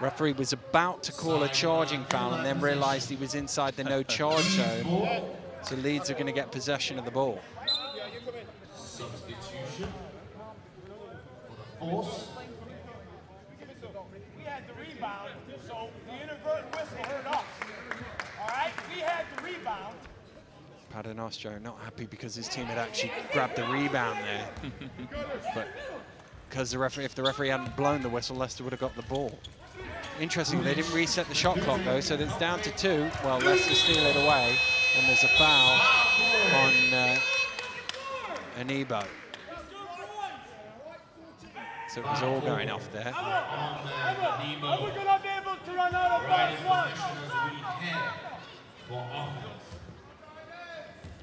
Speaker 1: Referee was about to call a charging foul and then realized he was inside the no charge zone. So Leeds are going to get possession of the ball.
Speaker 7: Substitution for the Force.
Speaker 8: We had the rebound, so the inadvertent whistle hurt us. All right, we had the rebound.
Speaker 1: Paternoster not happy because his team had actually grabbed the rebound there. But because the referee, if the referee hadn't blown the whistle, Leicester would have got the ball. Interesting, they didn't reset the shot clock though, so it's down to 2. Well, Leicester steal it away, and there's a foul on Anibo. So it was all going off there.
Speaker 8: Are we going to be able to run out of box one?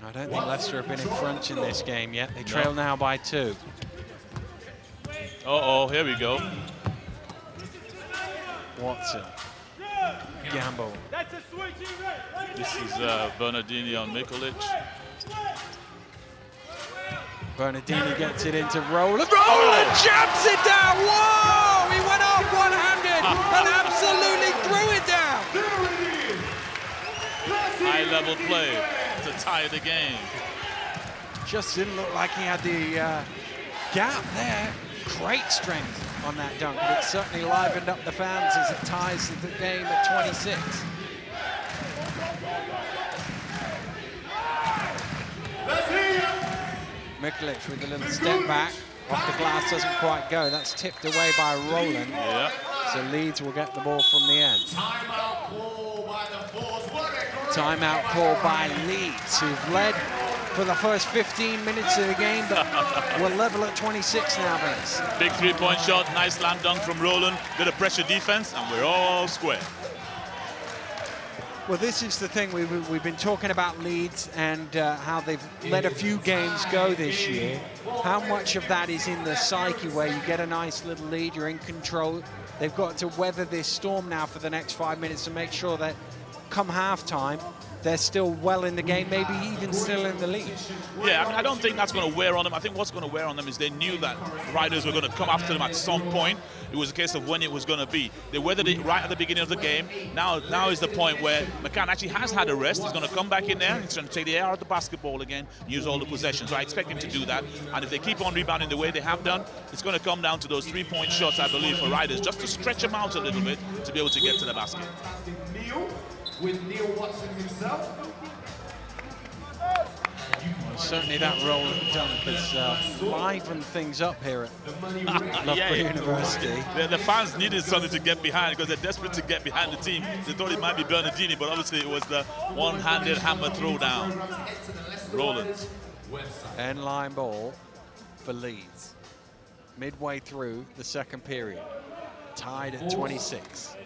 Speaker 1: I don't think Leicester have been in front in this game yet. They trail now by 2.
Speaker 6: Uh-oh, here we go.
Speaker 1: Watson. Gamble.
Speaker 6: This is Bernardini on Mikolic.
Speaker 1: Bernardini gets it into Rowland. Rowland jabs it down! Whoa! He went off one-handed and absolutely threw it down!
Speaker 6: High-level play to tie the game.
Speaker 1: Just didn't look like he had the gap there. Great strength on that dunk, and it certainly livened up the fans as it ties the game at 26. Mikolic with a little step back. Off the glass, doesn't quite go. That's tipped away by Rowland.
Speaker 6: Yeah.
Speaker 1: So Leeds will get the ball from the end.
Speaker 7: Timeout call by the Force.
Speaker 1: Timeout call by Leeds, who've led for the first 15 minutes of the game, but we're level at 26 now, Vince.
Speaker 6: Big three-point shot, nice slam dunk from Roland, bit of pressure defense, and we're all square.
Speaker 1: Well, this is the thing. We've been talking about Leeds and how they've let a few games go this year. How much of that is in the psyche where you get a nice little lead, you're in control. They've got to weather this storm now for the next 5 minutes to make sure that come halftime, they're still well in the game, maybe even still in the lead.
Speaker 6: Yeah, I mean, I don't think that's going to wear on them. I think what's going to wear on them is they knew that Riders were going to come after them at some point. It was a case of when it was going to be. They weathered it right at the beginning of the game. Now is the point where McCann actually has had a rest. He's going to come back in there. He's going to take the air out of the basketball again, use all the possessions. So I expect him to do that. And if they keep on rebounding the way they have done, it's going to come down to those three-point shots, I believe, for Riders, just to stretch them out a little bit to be able to get to the basket.
Speaker 7: With Neil Watson himself.
Speaker 1: Well, certainly that Roland dunk has livened things up here at Loughborough University.
Speaker 6: The fans needed something to get behind because they're desperate to get behind the team. They thought it might be Bernardini, but obviously it was the one-handed hammer throwdown. Roland.
Speaker 1: End line ball for Leeds. Midway through the second period. Tied at 26.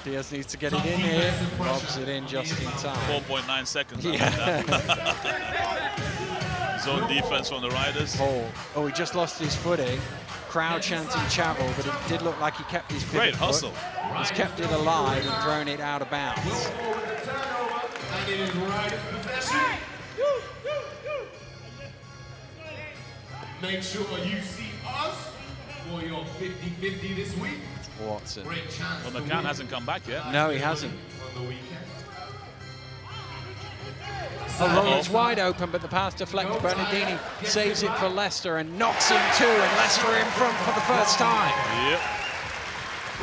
Speaker 1: Diaz needs to get it in here. Lobs it in just in time.
Speaker 6: 4.9 seconds.
Speaker 1: Yeah.
Speaker 6: Zone defense from the Riders.
Speaker 1: Hall. Oh, he just lost his footing. Crowd chanting Chavel, but it did look like he kept his pivot
Speaker 6: Great hustle.
Speaker 1: Foot. He's kept it alive and thrown it out of bounds.
Speaker 7: Make sure you see us for your 50-50 this week.
Speaker 1: Watson.
Speaker 6: Well, McCann hasn't come back yet.
Speaker 1: No, he hasn't. Oh, Roland's wide open, but the pass deflected. Bernardini saves it for Leicester and knocks him too, and Leicester in front for the first time.
Speaker 6: Yep.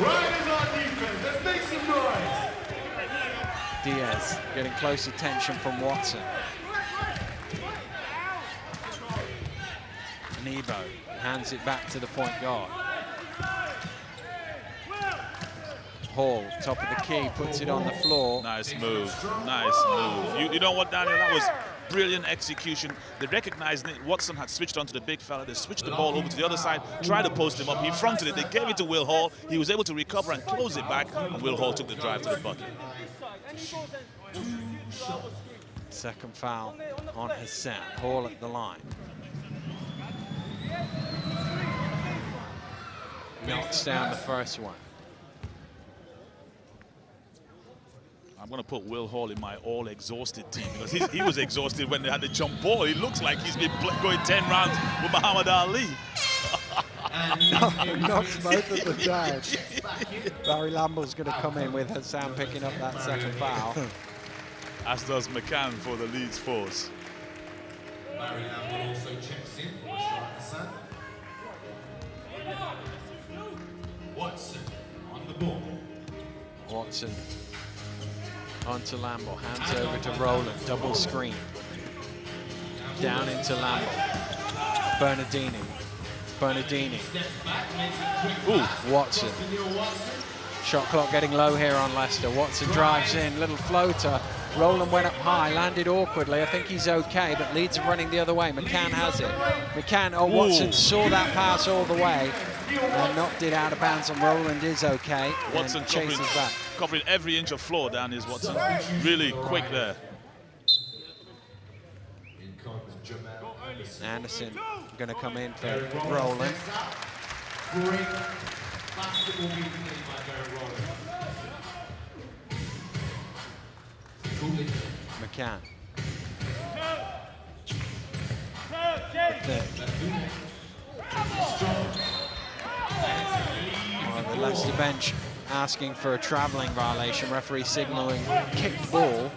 Speaker 7: Riders on defense. Let's make some noise.
Speaker 1: Diaz getting close attention from Watson. Nebo hands it back to the point guard. Hall, top of the key, puts it on the floor.
Speaker 6: Nice move, nice move. You know what, Daniel, that was brilliant execution. They recognized it. Watson had switched onto the big fella. They switched the ball over to the other side, tried to post him up. He fronted it. They gave it to Will Hall. He was able to recover and close it back, and Will Hall took the drive to the bucket.
Speaker 1: Second foul on Hassan. Hall at the line. Knocks down the first one.
Speaker 6: I'm going to put Will Hall in my all-exhausted team because he was exhausted when they had the jump ball. He looks like he's been going 10 rounds with Muhammad Ali.
Speaker 1: Knocks both of them down. Barry Lamble's going to come in with Hassan picking up that second foul.
Speaker 6: As does McCann for the Leeds force.
Speaker 7: Barry Lamble also checks in for Hassan. Watson on the ball.
Speaker 1: Watson onto Lamble, hands over to Roland, double screen. Down into Lamble. Bernardini. Ooh, Watson. Shot clock getting low here on Leicester. Watson drives in, little floater. Roland went up high, landed awkwardly. I think he's okay, but Leeds are running the other way. McCann has it. Watson saw that pass all the way and knocked it out of bounds, and Roland is okay.
Speaker 6: Watson
Speaker 1: chases back.
Speaker 6: Covering every inch of floor down is Watson. Really quick there.
Speaker 1: Anderson going to come in for Roland.
Speaker 7: Great basketball being played by Barry Roland.
Speaker 1: McCann. Well, the Leicester bench asking for a travelling violation. Referee signalling kicked ball.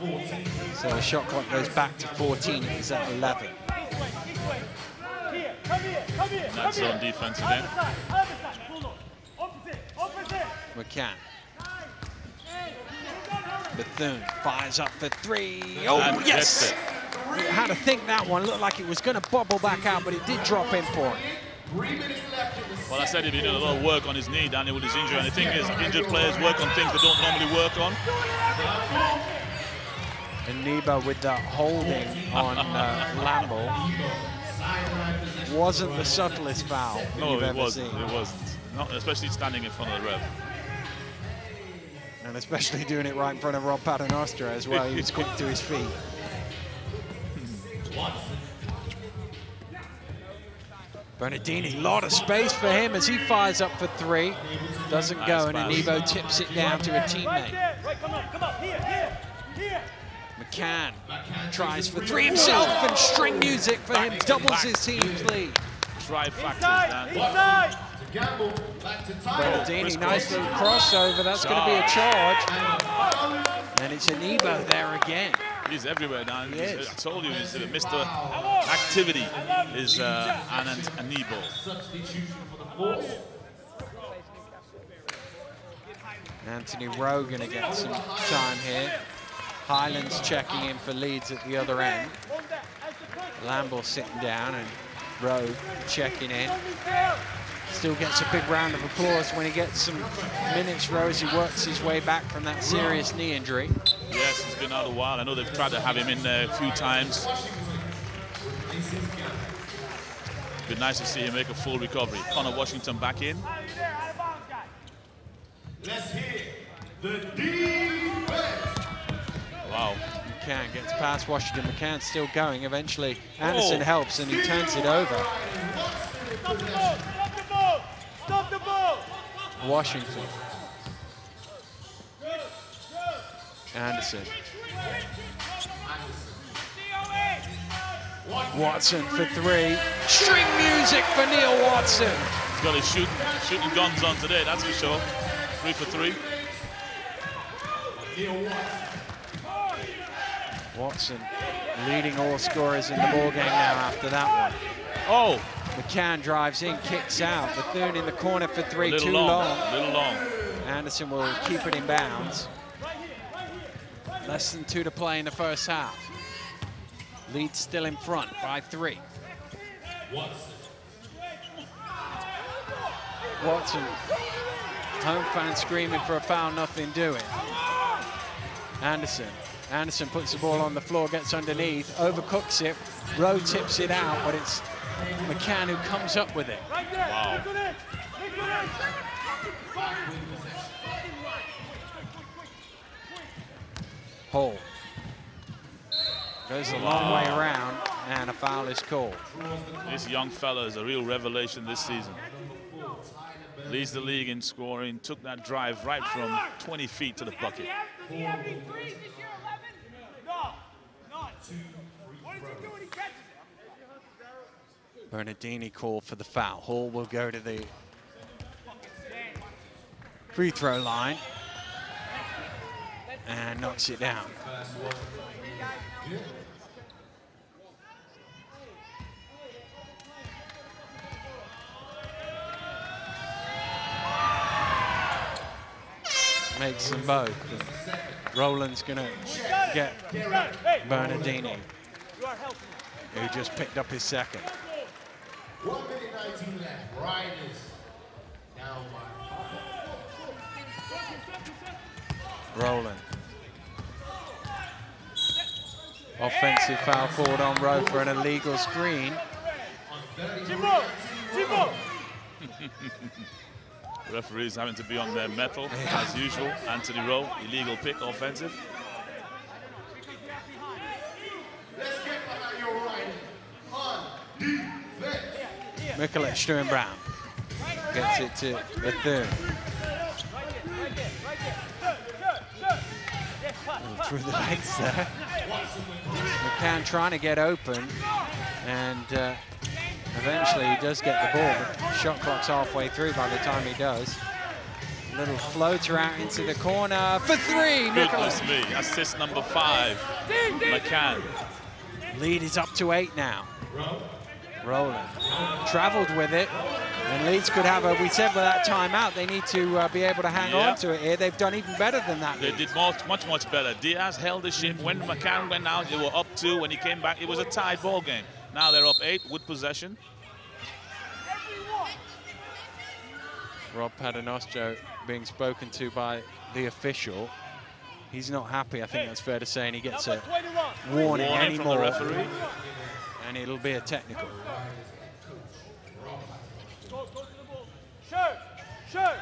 Speaker 1: So the shot clock goes back to 14. It was at 11.
Speaker 6: That's zone defense again.
Speaker 1: McCann. Bethune fires up for three. Oh, yes! Had to think that one. Looked like it was going to bobble back out, but it did drop in for him.
Speaker 7: 3 minutes left in the
Speaker 6: Well, I said he'd been doing a lot of work on his knee, Danny, with his injury. And the thing is, injured players work on things they don't normally work on.
Speaker 1: And Nebo with that holding on Lamble wasn't the subtlest foul you've ever seen.
Speaker 6: It wasn't. Not, especially standing in front of the ref.
Speaker 1: And especially doing it right in front of Rob Paternostre as well. He was quick to his feet. Bernardini, lot of space for him as he fires up for three. Doesn't go, and Nebo tips it down to a teammate. McCann tries for three himself, and string music for him doubles his team's lead.
Speaker 6: Trifactors, Dan.
Speaker 1: Bernardini, nice little crossover. That's going to be a charge. And it's a Nebo there again.
Speaker 6: He's everywhere now. I told you, he's Mr. Activity is Anand Nebo.
Speaker 1: Anthony Rowe going to get some time here. Highlands checking in for Leeds at the other end. Lamble sitting down and Rowe checking in. Still gets a big round of applause when he gets some minutes, Rowe, as he works his way back from that serious knee injury.
Speaker 6: Yes, he's been out a while. I know they've tried to have him in there a few times. It'd be nice to see him make a full recovery. Connor Washington back in.
Speaker 7: Let's hear the defense.
Speaker 6: Wow.
Speaker 1: McCann gets past Washington. McCann still going. Eventually, Anderson helps and he turns it over.
Speaker 8: Stop the ball! Stop the ball! Stop the ball!
Speaker 1: Washington. Anderson. Watson for three. String music for Neil Watson.
Speaker 6: He's got his shooting guns on today, that's for sure. 3 for 3.
Speaker 1: Watson leading all scorers in the ball game now after that one.
Speaker 6: Oh!
Speaker 1: McCann drives in, kicks out. Bethune in the corner for three,
Speaker 6: A little
Speaker 1: too long.
Speaker 6: A little long.
Speaker 1: Anderson will keep it in bounds. Less than 2 to play in the first half. Leeds still in front by 3. Watson. Home fans screaming for a foul, nothing doing. Anderson. Anderson puts the ball on the floor, gets underneath, overcooks it. Rowe tips it out, but it's McCann who comes up with it.
Speaker 6: Wow.
Speaker 1: Hall goes a long way around, and a foul is called.
Speaker 6: This young fella is a real revelation this season. Leads the league in scoring, took that drive right from 20 feet to the bucket.
Speaker 1: Bernardini called for the foul. Hall will go to the free throw line and knocks it down. Makes them both. And Roland's gonna get Bernardini, who just picked up his second.
Speaker 7: 1 minute 19 left. Riders down by 5.
Speaker 1: Roland. Offensive foul called on Rowe for an illegal screen.
Speaker 6: Referees having to be on their mettle as usual. Anthony Rowe, illegal pick, offensive.
Speaker 7: Let's get behind your riding on defense.
Speaker 1: Mikulik Sturenbrand gets it to Bethune. Through the legs there. McCann trying to get open, and eventually he does get the ball, but shot clock's halfway through by the time he does. A little floater out into the corner for three.
Speaker 6: Goodness me, assist number 5, McCann.
Speaker 1: Lead is up to 8 now. Roland traveled with it, and Leeds could have a, we said with that timeout, they need to be able to hang on to it here. They've done even better than that.
Speaker 6: They did much better. Diaz held the ship. When McCann went out, they were up 2. When he came back, it was a tied ball game. Now they're up 8 with possession.
Speaker 2: Rob Paternoster being spoken to by the official. He's not happy, I think that's fair to say, and he gets a warning
Speaker 6: from the
Speaker 2: anymore.
Speaker 6: referee.
Speaker 2: And it'll be a technical.
Speaker 8: Go to the ball. Sure, sure.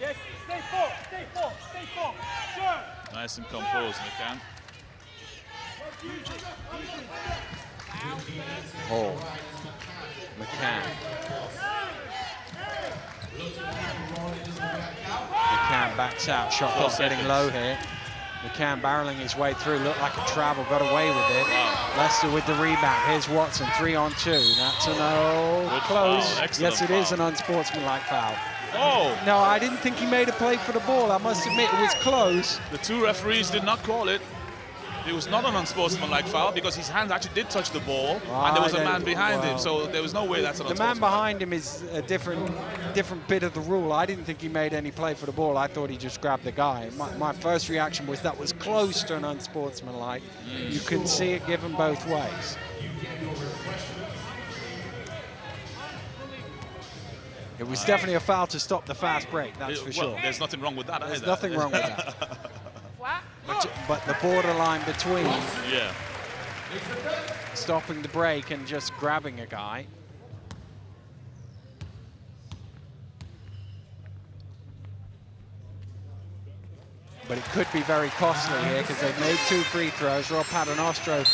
Speaker 8: Yes, stay full, stay full, stay full. Sure.
Speaker 6: Nice and composed, McCann.
Speaker 2: Oh, McCann. McCann backs out, shot clock getting low here. McCann barreling his way through, looked like a travel, got away with it.
Speaker 6: Wow.
Speaker 2: Leicester with the rebound. Here's Watson, 3-on-2. That's an close. Yes, it is an unsportsmanlike foul.
Speaker 6: Oh!
Speaker 2: No, I didn't think he made a play for the ball. I must admit, it was close.
Speaker 6: The two referees did not call it. It was not an unsportsmanlike foul because his hand actually did touch the ball, and there was a man behind him, so there was no way that's an unsportsmanlike.
Speaker 2: The man behind him is a different bit of the rule. I didn't think he made any play for the ball. I thought he just grabbed the guy. My first reaction was that was close to an unsportsmanlike. You can see it given both ways. It was definitely a foul to stop the fast break, that's for sure.
Speaker 6: There's nothing wrong with that either.
Speaker 2: There's nothing wrong with that. But the borderline between stopping the break and just grabbing a guy. But it could be very costly here because they've made 2 free throws. Rob Paternoster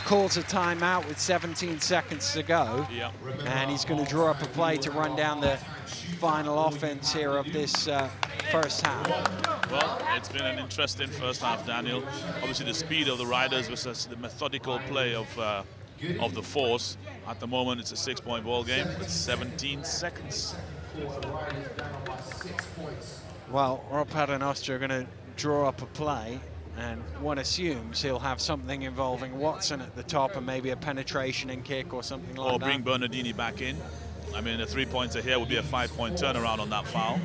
Speaker 2: calls a timeout with 17 seconds to go.
Speaker 6: Yep.
Speaker 2: And he's going to draw up a play to run down the final offense here of this first half.
Speaker 6: Well, it's been an interesting first half, Daniel. Obviously, the speed of the Riders versus the methodical play of the Force. At the moment, it's a 6-point ball game with 17 seconds.
Speaker 2: Well, Rob Paternoster are going to draw up a play, and one assumes he'll have something involving Watson at the top and maybe a penetration and kick or something like that.
Speaker 6: Or bring Bernardini back in. I mean, a 3-pointer here would be a 5-point turnaround on that foul.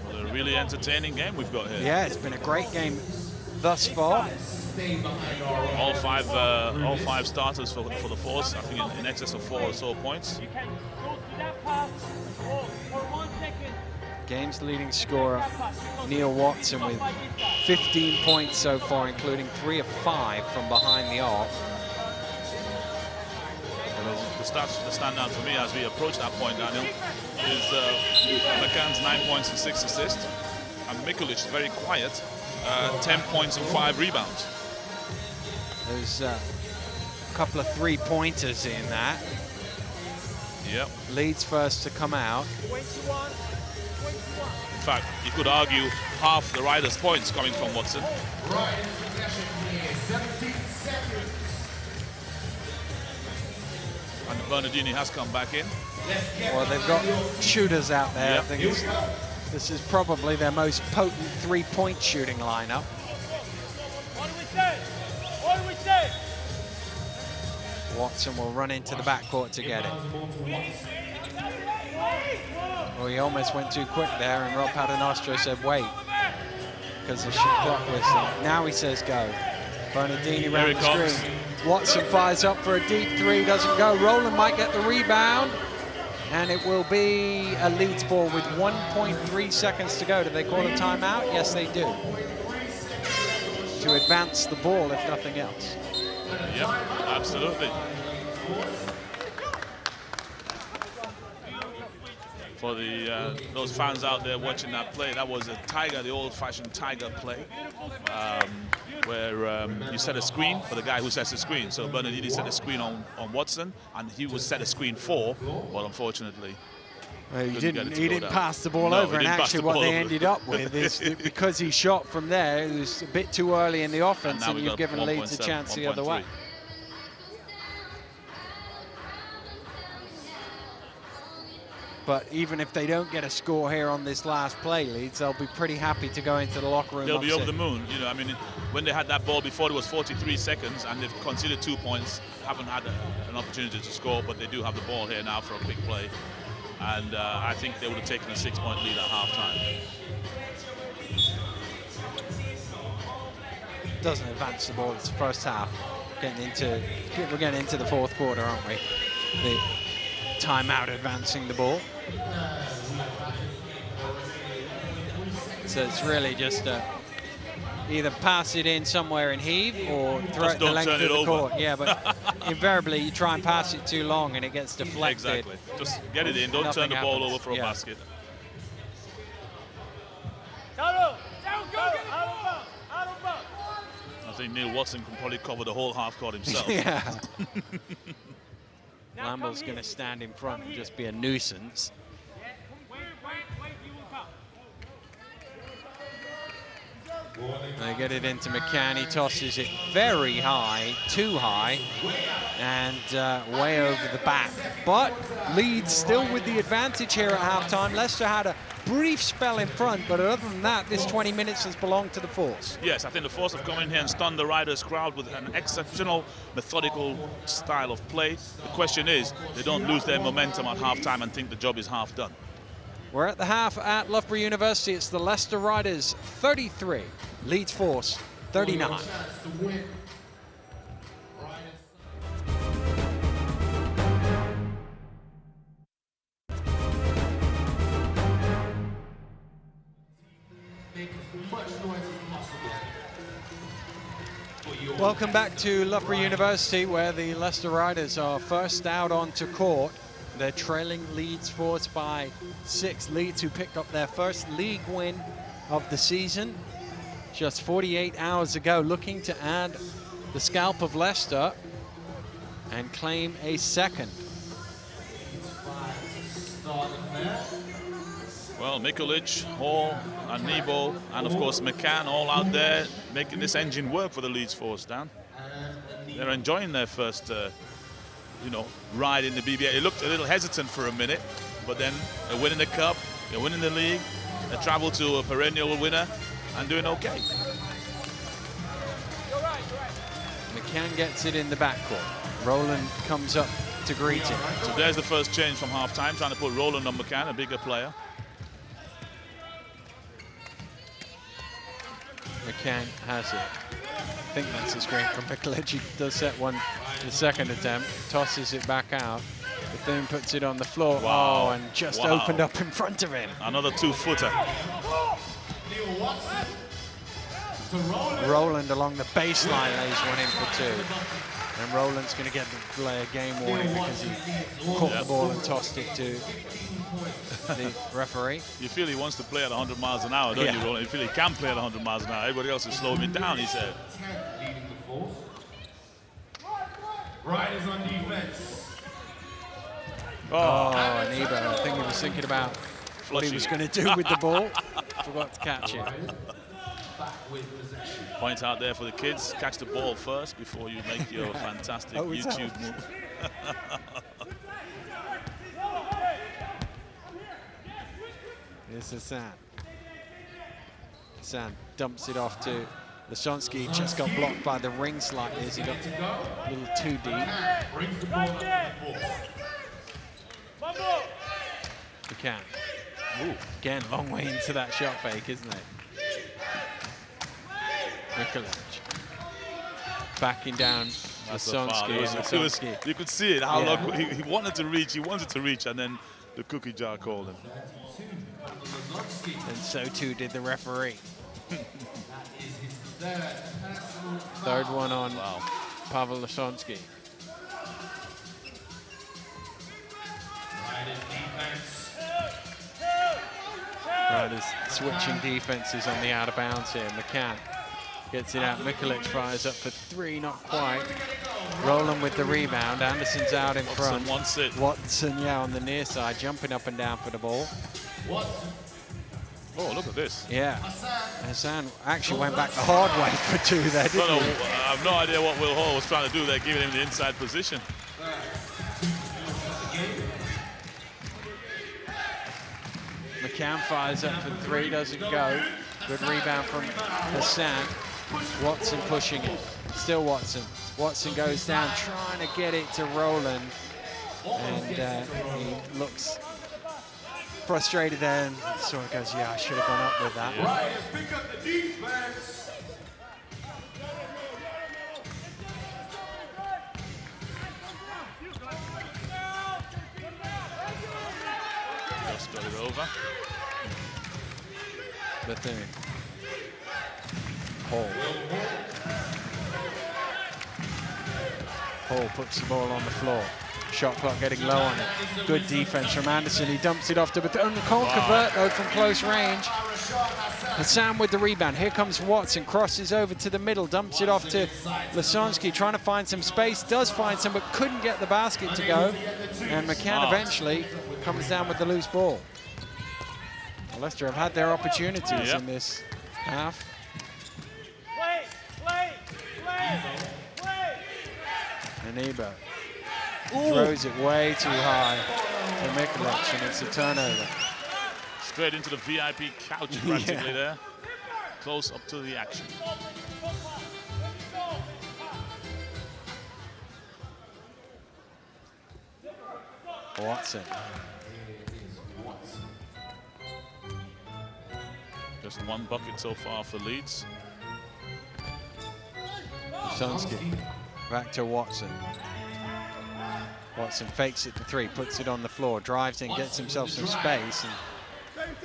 Speaker 6: Well, a really entertaining game we've got here.
Speaker 2: Yeah, it's been a great game thus far.
Speaker 6: All five starters for the Force, I think in excess of 4 or so points.
Speaker 2: Game's leading scorer, Neil Watson, with 15 points so far, including 3 of 5 from behind the arc.
Speaker 6: The stats that stand out for me as we approach that point, Daniel, is McCann's 9 points and 6 assists, and Mikulic, very quiet, 10 points and 5 rebounds.
Speaker 2: There's a couple of 3-pointers in that.
Speaker 6: Yep.
Speaker 2: Leeds first to come out.
Speaker 8: 21.
Speaker 6: In fact, you could argue half the Riders' points coming from Watson. And Bernardini has come back in.
Speaker 2: Well, they've got shooters out there.
Speaker 6: Yep.
Speaker 2: I think this is probably their most potent 3-point shooting lineup.
Speaker 8: What do we say? What do we say?
Speaker 2: Watson will run into the backcourt to get it. Well, he almost went too quick there, and Rob Paternoster said wait, because the shot clock was. Now he says go. Bernardini round the screen. Watson fires up for a deep 3, doesn't go. Rowland might get the rebound, and it will be a Leeds ball with 1.3 seconds to go. Do they call a timeout? Yes, they do. To advance the ball, if nothing else.
Speaker 6: Yep, absolutely. For the those fans out there watching that play, that was a Tiger, the old-fashioned Tiger play, where you set a screen for the guy who sets the screen. So Bernardini set a screen on Watson, and he was set a screen for, but unfortunately,
Speaker 2: he didn't pass the ball over, and actually what they ended up with is because he shot from there, it was a bit too early in the offense, and you've given Leeds a chance the other way. But even if they don't get a score here on this last play, Leeds, they'll be pretty happy to go into the locker room.
Speaker 6: They'll be over the moon. You know, I mean, when they had that ball before, it was 43 seconds, and they've conceded 2 points, haven't had an opportunity to score, but they do have the ball here now for a quick play. And I think they would have taken a 6-point lead at halftime.
Speaker 2: Doesn't advance the ball, it's the first half. We're getting into the fourth quarter, aren't we? The timeout advancing the ball. So it's really just either pass it in somewhere and heave or throw it the length of the court. Yeah, but invariably you try and pass it too long and it gets deflected.
Speaker 6: Exactly. Just get it in. Don't turn the ball over for a basket. I think Neil Watson can probably cover the whole half court himself.
Speaker 2: Yeah. Lamble's going to stand in front and just be a nuisance. They get it into McCann. He tosses it very high, too high, and way over the back. But Leeds still with the advantage here at halftime. Leicester had a brief spell in front, but other than that, this 20 minutes has belonged to the Force.
Speaker 6: Yes, I think the Force have come in here and stunned the Riders crowd with an exceptional, methodical style of play. The question is, they don't lose their momentum at halftime and think the job is half done.
Speaker 2: We're at the half at Loughborough University. It's the Leicester Riders 33, Leeds Force 39. Welcome back to Loughborough University, where the Leicester Riders are first out onto court. They're trailing Leeds Force by 6. Leeds, who picked up their first league win of the season just 48 hours ago, looking to add the scalp of Leicester and claim a second.
Speaker 6: Well, Mikulic, Hall, and Nebo, and of course McCann all out there making this engine work for the Leeds Force, Dan. They're enjoying their first ride in the BBL. It looked a little hesitant for a minute, but then they're winning the cup, they're winning the league, they travel to a perennial winner and doing okay.
Speaker 2: McCann gets it in the backcourt. Rowland comes up to greet him.
Speaker 6: So there's the first change from half-time, trying to put Rowland on McCann, a bigger player.
Speaker 2: McCann has it. I think that's a screen from Mikulic. He does set one the second attempt, tosses it back out. Bethune puts it on the floor.
Speaker 6: Wow.
Speaker 2: Oh, and just opened up in front of him.
Speaker 6: Another 2-footer.
Speaker 2: Rowland along the baseline lays one in for 2. And Rowland's going to get the play a game warning because he caught the ball and tossed it to the referee.
Speaker 6: You feel he wants to play at 100 miles an hour, don't you, Rowland? You feel he can play at 100 miles an hour. Everybody else is slowing him down, he said.
Speaker 7: Riders on defense.
Speaker 2: Oh, Nebo, I think he was thinking about what he was going to do with the ball. Forgot to catch it.
Speaker 6: Point out there for the kids, catch the ball first before you make your fantastic YouTube move.
Speaker 2: Here's Hassan. Hassan dumps it off to Lesonsky. Just got blocked by the ring slightly as he got a little too deep. McCann. Again, long way into that shot fake, isn't it? Mikulic. Backing down Lesonsky.
Speaker 6: You could see it, how long he wanted to reach, and then the cookie jar called him.
Speaker 2: And so too did the referee. Third one on Pavel Lesonsky. Riders switching defenses on the out of bounds here. McCann gets it out. Mikulic fires up for 3, not quite. Rowland with the rebound. Anderson's out in front.
Speaker 6: Watson wants it.
Speaker 2: Watson, on the near side, jumping up and down for the ball.
Speaker 6: Oh, look at this.
Speaker 2: Yeah. Hassan actually went back the hard way for 2 there, didn't he?
Speaker 6: I have no idea what Will Hall was trying to do there, giving him the inside position.
Speaker 2: McCann fires up for 3, doesn't go. Good rebound from Hassan. Watson pushing it. Still Watson. Watson goes down, trying to get it to Rowland. And he looks frustrated there and sort of goes, I should have gone up with that.
Speaker 7: Riders pick up the defense.
Speaker 6: Leeds got it over.
Speaker 2: Bethune. Hall. Hall puts the ball on the floor. Shot clock getting low on it. Good defense from Anderson. He dumps it off to Bethune. Can't convert though from close range. Hassan with the rebound. Here comes Watson. Crosses over to the middle. Dumps it off to Lasonsky. Trying to find some space. Does find some, but couldn't get the basket to go. And McCann eventually comes down with the loose ball. Well, Leicester have had their opportunities in this half. And Ebo throws it way too high for Mikulic, and it's a turnover.
Speaker 6: Straight into the VIP couch practically there. Close up to the action.
Speaker 2: Watson.
Speaker 6: Just one bucket so far for Leeds.
Speaker 2: Lasonsky back to Watson. Watson fakes it to three, puts it on the floor, drives in, gets himself some space, and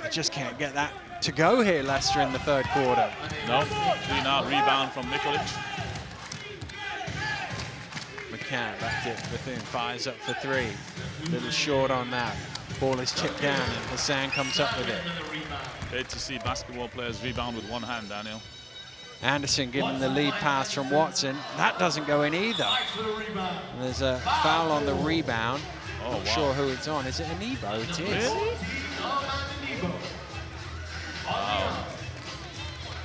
Speaker 2: they just can't get that to go here, Leicester, in the third quarter.
Speaker 6: No, clean out rebound from Mikulic.
Speaker 2: McCann back to Bethune, fires up for three. Little short on that. Ball is chipped down, and Hassan comes up with it.
Speaker 6: Great to see basketball players rebound with one hand, Daniel.
Speaker 2: Anderson given the lead pass from Watson. That doesn't go in either. And there's a foul on the rebound. Not sure who it's on. Is it Anebo? It is.
Speaker 6: Really? Wow.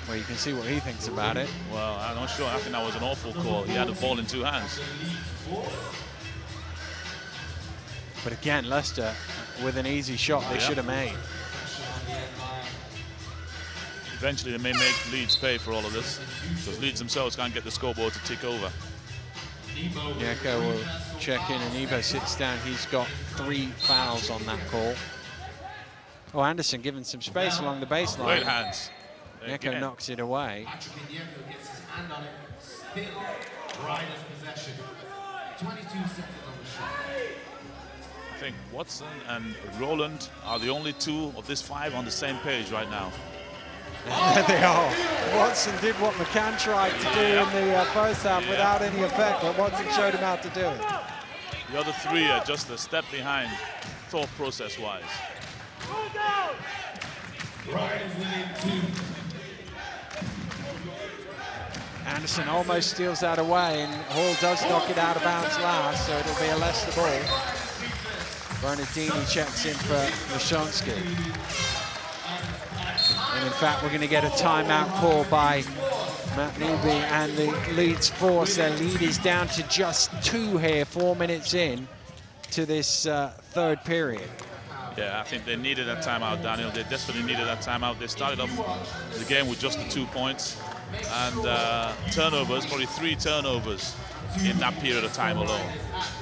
Speaker 2: Well, you can see what he thinks about it.
Speaker 6: Well, I'm not sure. I think that was an awful call. He had the ball in two hands.
Speaker 2: But again, Leicester, with an easy shot, they should have made.
Speaker 6: Eventually, they may make Leeds pay for all of this, because Leeds themselves can't get the scoreboard to tick over.
Speaker 2: Yeko will check in, and Ebo sits down. He's got 3 fouls on that call. Oh, Anderson given some space along the baseline.
Speaker 6: Great hands.
Speaker 2: Yeko knocks it away.
Speaker 6: I think Watson and Roland are the only 2 of this 5 on the same page right now.
Speaker 2: There they are. Watson did what McCann tried to do in the first half without any effect, but Watson showed him how to do it.
Speaker 6: The other 3 are just a step behind, thought process-wise.
Speaker 2: Anderson almost steals that away, and Hall does knock it out of bounds last, so it'll be a Leicester ball. Bernardini checks in for Lasonsky. And in fact, we're going to get a timeout call by Matt Newby and the Leeds force. Their lead is down to just 2 here, 4 minutes in to this third period.
Speaker 6: Yeah, I think they needed that timeout, Daniel. They desperately needed that timeout. They started off the game with just the 2 points. And turnovers, probably 3 turnovers in that period of time alone.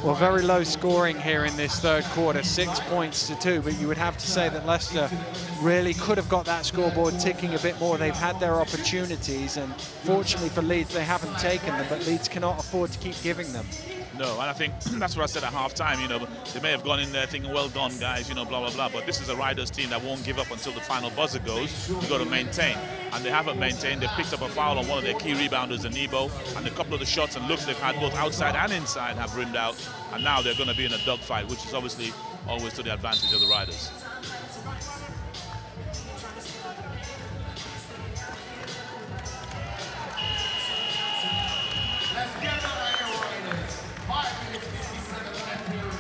Speaker 2: Well, very low scoring here in this third quarter, 6 points to 2, but you would have to say that Leicester really could have got that scoreboard ticking a bit more. They've had their opportunities, and fortunately for Leeds, they haven't taken them, but Leeds cannot afford to keep giving them.
Speaker 6: No, and I think that's what I said at halftime, you know, they may have gone in there thinking, well done, guys, you know, blah, blah, blah, but this is a Riders team that won't give up until the final buzzer goes. You've got to maintain, and they haven't maintained. They've picked up a foul on one of their key rebounders, Anebo, and a couple of the shots and looks they've had both outside and inside have rimmed out, and now they're going to be in a dogfight, which is obviously always to the advantage of the Riders.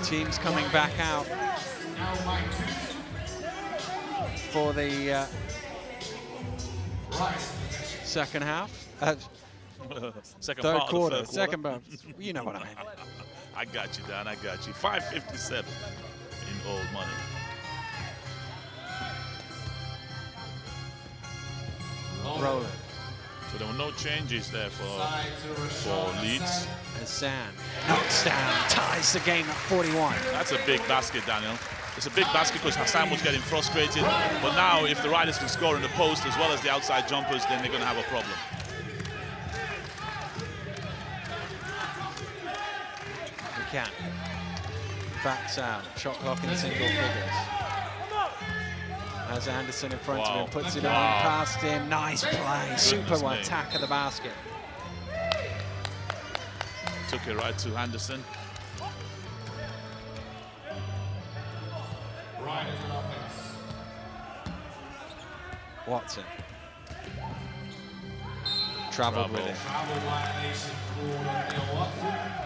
Speaker 2: Teams coming back out for the second half. Third quarter. Second half. You know what I mean.
Speaker 6: I got you, Dan. I got you. 5:57 in old money.
Speaker 2: Rolling.
Speaker 6: So there were no changes there for Leeds.
Speaker 2: Hassan knocks down, ties the game at 41.
Speaker 6: That's a big basket, Daniel. It's a big basket because Hassan was getting frustrated. But now, if the Riders can score in the post as well as the outside jumpers, then they're going to have a problem.
Speaker 2: McCann backs out, shot clock in single figures.
Speaker 1: Has Anderson in front of him, puts it on past him. Nice play, super attack of the basket.
Speaker 6: Took it right to Anderson.
Speaker 1: Watson. Traveled with it.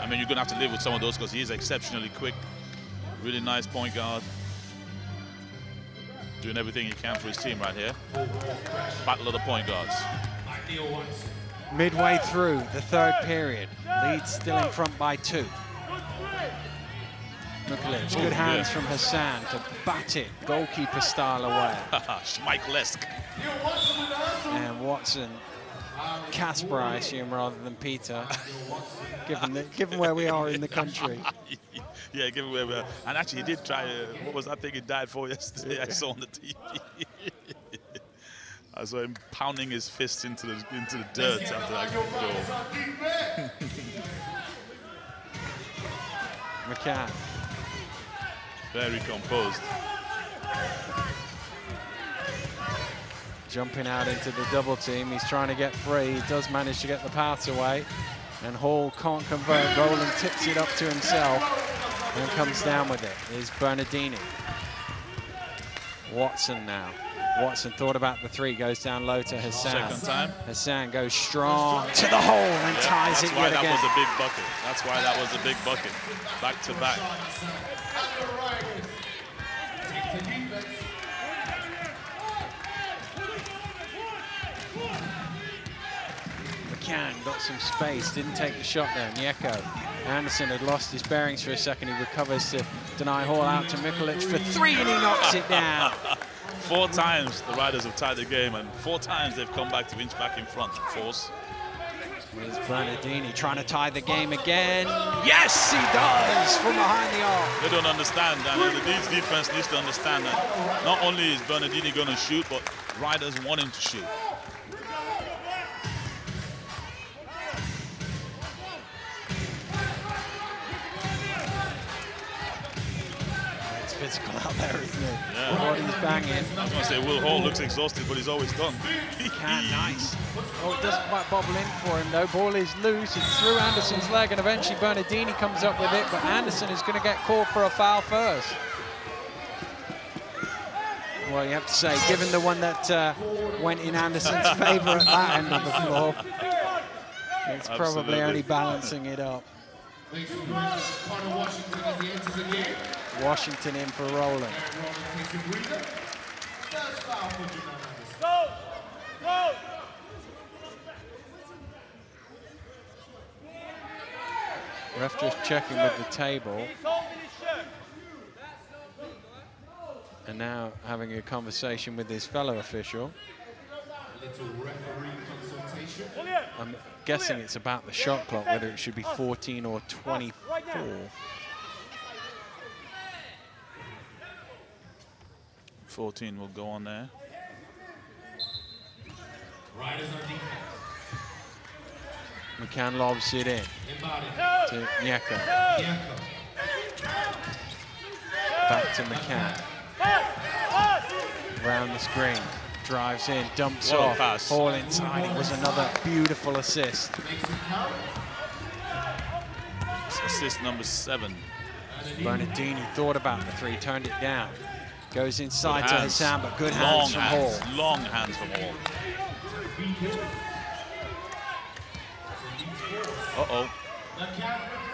Speaker 6: I mean, you're going to have to live with some of those because he is exceptionally quick. Really nice point guard. Doing everything he can for his team right here. Battle of the point guards.
Speaker 1: Midway through the third period, Leeds still in front by 2. Mikulic, good hands from Hassan to bat it goalkeeper style away.
Speaker 6: Schmeichel-esque.
Speaker 1: And Watson, Casper, I assume, rather than Peter, given where we are in the country.
Speaker 6: Yeah, given where we are. And actually, he did try, what was that thing he died for yesterday? I saw on the TV. I saw him pounding his fist into the dirt after that goal.
Speaker 1: McCann.
Speaker 6: Very composed.
Speaker 1: Jumping out into the double team. He's trying to get free. He does manage to get the pass away. And Hall can't convert. Rowland tips it up to himself and comes down with it. Here's Bernardini. Watson now. Watson thought about the 3, goes down low to Hassan.
Speaker 6: Second time.
Speaker 1: Hassan goes strong to the hole and ties it yet again.
Speaker 6: That's why that was a big bucket. That's why that was a big bucket. Back to back.
Speaker 1: McCann got some space, didn't take the shot there. Nyeko. Anderson had lost his bearings for a second. He recovers to deny Hall out to Mikulic for 3, and he knocks it down.
Speaker 6: 4 times the Riders have tied the game, and 4 times they've come back to inch back in front. Force.
Speaker 1: Here's Bernardini trying to tie the game again. Yes, he does, from behind the arc.
Speaker 6: They don't understand, and the Leeds defense needs to understand that not only is Bernardini going to shoot, but Riders want him to shoot.
Speaker 1: Physical out there, isn't it?
Speaker 6: Yeah.
Speaker 1: What he's banging.
Speaker 6: I was going to say, Will Hall looks exhausted, but he's always done.
Speaker 1: Nice. Oh, it doesn't quite bobble in for him, though. Ball is loose. It's through Anderson's leg, and eventually Bernardini comes up with it, but Anderson is going to get called for a foul first. Well, you have to say, given the one that went in Anderson's favour at that end of the floor, it's probably only balancing it up. Washington in for Rowland. Ref just checking with the table. And now having a conversation with his fellow official. I'm guessing it's about the shot clock, whether it should be 14 or 24.
Speaker 6: 14 will go on there.
Speaker 1: McCann lobs it in to Nyeko. Back to McCann. Around the screen. Drives in, dumps off.
Speaker 6: Pass.
Speaker 1: Hall inside. It was another beautiful assist.
Speaker 6: Assist number 7.
Speaker 1: Bernardini thought about the 3, turned it down. Goes inside to Hassan, but good hands from Hall.
Speaker 6: Long hands from Hall. Uh-oh.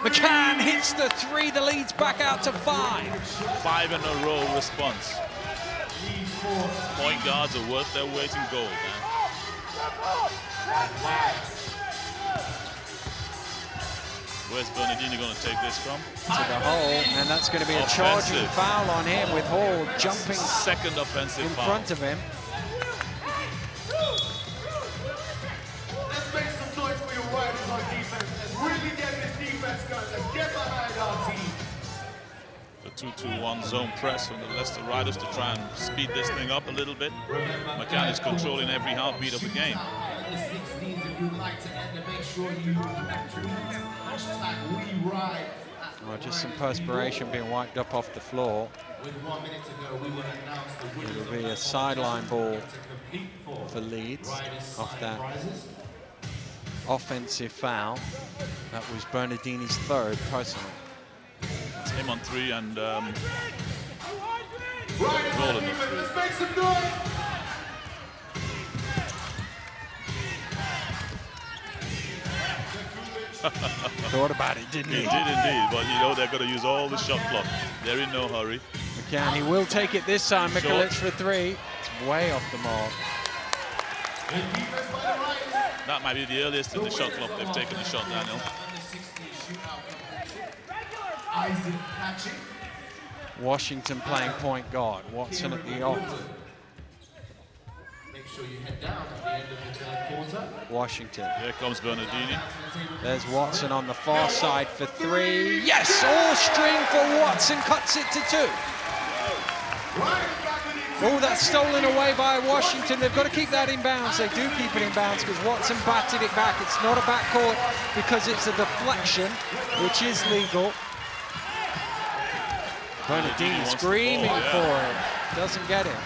Speaker 1: McCann hits the 3, the Leeds back out to 5.
Speaker 6: 5 in a row response. Point guards are worth their weight in gold, man. Where's Bernardini going to take this from?
Speaker 1: To the hole, and that's going to be a charging foul on him with Hall jumping
Speaker 6: second offensive
Speaker 1: in
Speaker 6: foul.
Speaker 1: front of him.
Speaker 8: Let's make some noise for your Riders on defense. Let's really get this defense going. Let's get behind our team.
Speaker 6: The 2-2-1 zone press from the Leicester Riders to try and speed this thing up a little bit. McCann is controlling every heartbeat of the game.
Speaker 8: The 16s, if you'd like to end, make sure you tweet #WeRide at
Speaker 2: Well, just some perspiration being wiped up off the floor.
Speaker 7: With 1 minute to go, we will announce the winners.
Speaker 2: It'll be a sideline ball for Leeds off that offensive foul. That was Bernardini's third personal.
Speaker 6: It's him on 3 and Roland on 3.
Speaker 7: Let's make some noise.
Speaker 2: Thought about it, didn't he?
Speaker 6: He did indeed, but you know they're going to use all the shot clock. They're in no hurry.
Speaker 2: McCann, he will take it this time. Mikulic for 3. It's way off the mark.
Speaker 6: That might be the earliest in the shot clock they've taken the shot, Daniel.
Speaker 2: Washington playing point guard. Watson at the off.
Speaker 7: Make sure you head down at the end of the third quarter.
Speaker 2: Washington.
Speaker 6: Here comes Bernardini.
Speaker 2: There's Watson on the far side for 3. Yes, all string for Watson, cuts it to 2. Oh, that's stolen away by Washington. They've got to keep that in bounds. They do keep it in bounds because Watson batted it back. It's not a backcourt because it's a deflection, which is legal. Bernardini screaming for it. Doesn't get it.